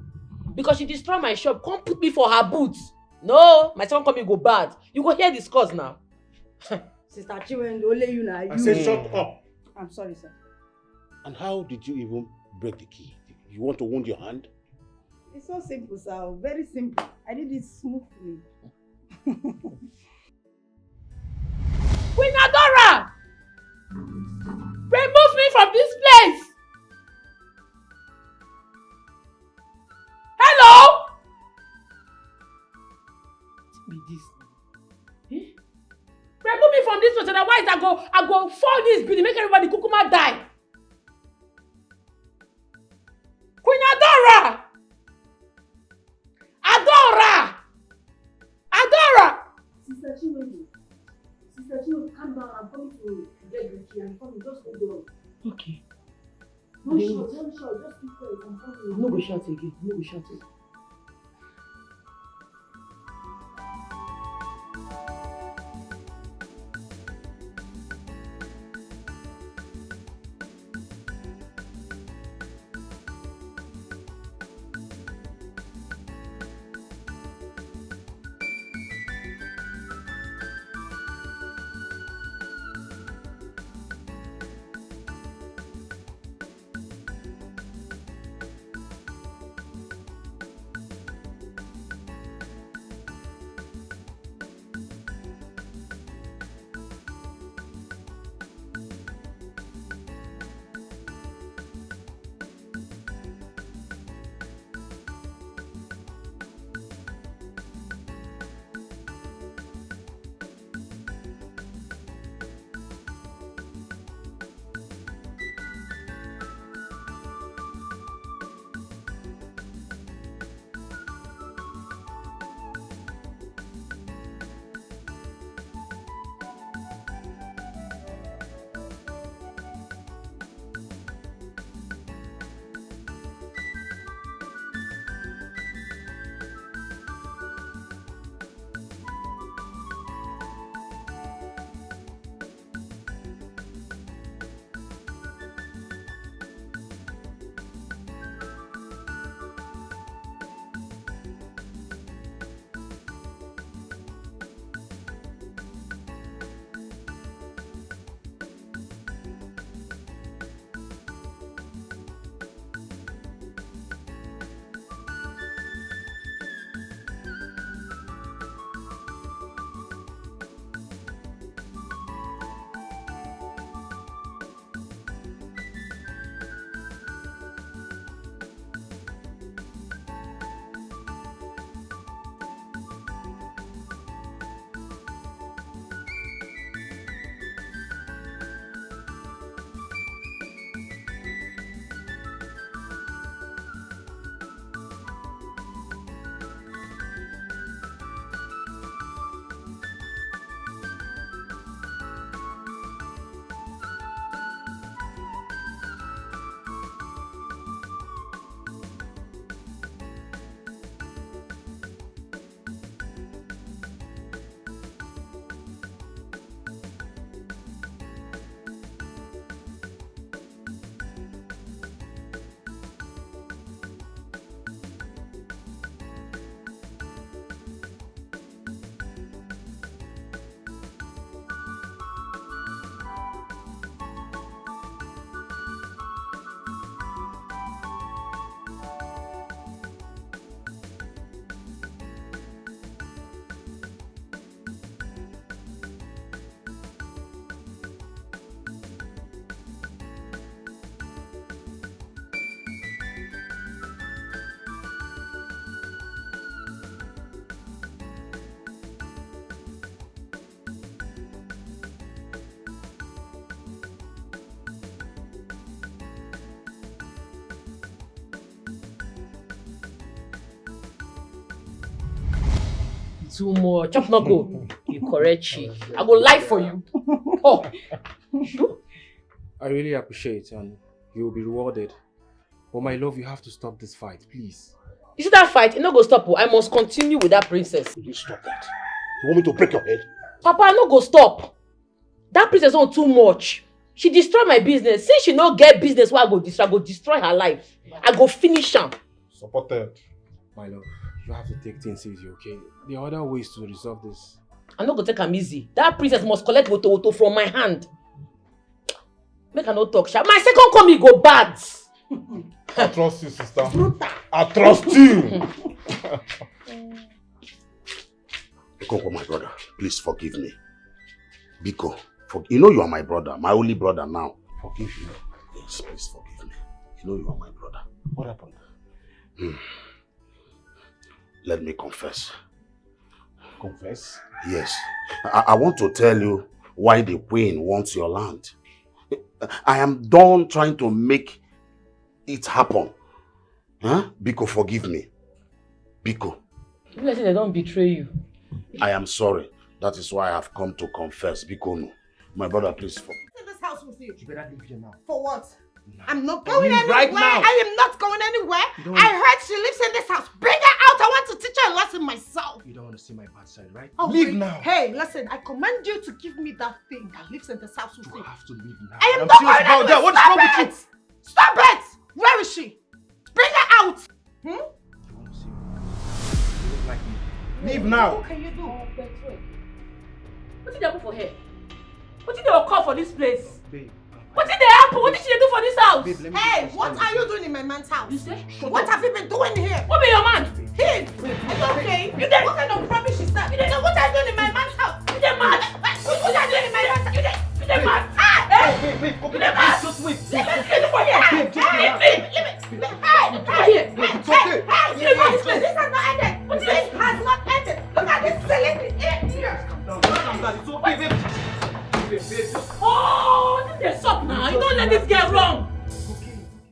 Because she destroy my shop, come put me for her boots. No, my second coming go bad. You go hear this cause now. Sister Chiwendu, only you now. I said shut up. I'm sorry, sir. And how did you even break the key? You want to wound your hand? It's so simple, sir. Very simple. I did it smoothly. Queen Adora! Remove me from this place! Hello? What be this? Remove me from this place, otherwise I go fall this building, make everybody kukuma die. Queen Adora! Adora! Adora! Sister Chiwendu, calm down. I'm coming to get the key. I'm coming. Just hold on. Okay. Don't shout. Just keep quiet. I'm coming. No go shout again. too much. Chop not go. You correct chick. I go lie for you. Oh. I really appreciate and you will be rewarded. But my love, you have to stop this fight, please. You see that fight? It no go stop. I must continue with that princess. You stop that. You want me to break your head? Papa, I no go stop. That princess on too much. She destroy my business. Since she no get business, why I go destroy her life. I go finish her. Supported. My love, you have to take things easy, okay? There are other ways to resolve this. I'm not gonna take am easy. That princess must collect woto from my hand. Make her no talk. My second coming go bad. I trust you, sister. I trust you. Biko, my brother, please forgive me. Biko, you know you are my brother, my only brother now. Forgive you? Yes, please forgive me. You know you are my brother. What happened? Let me confess. Confess? Yes. I want to tell you why the queen wants your land. I am done trying to make it happen. Huh? Biko, forgive me. Biko. You say they don't betray you. I am sorry. That is why I have come to confess. Biko, no. My brother, please. In this house with you. You better leave here now. For what? I'm not going anywhere. Right now. I am not going anywhere. I heard she lives in this house. Bring her out. I want to teach her a lesson myself. You don't want to see my bad side, right? Oh, leave wait. now. Hey, listen. I command you to give me that thing that lives in this house with you. You have to leave now. I am I'm not serious going about anywhere. that. What is wrong with you? Stop it! Where is she? Bring her out. You want to see me? You look like me. Leave now. What can you do? What did they happen for her? What did they call for this place? Babe. What did they happen? What did she do for this house? Babe, Hey, what are you doing in my man's house? You say? What have you been doing here? What be your man? Him. It's okay. What kind of rubbish is that? What are you doing in my man's house? You dey mad? What are you doing in my man's house? You dey mad? Babe, You dey mad? just wait. Leave me for here. Babe, just Hey, It's okay. this has not ended. This has not ended. Look at this silly thing here. Calm down. It's okay, babe. Babe, just... Oh, this is stop now. You don't let this get wrong.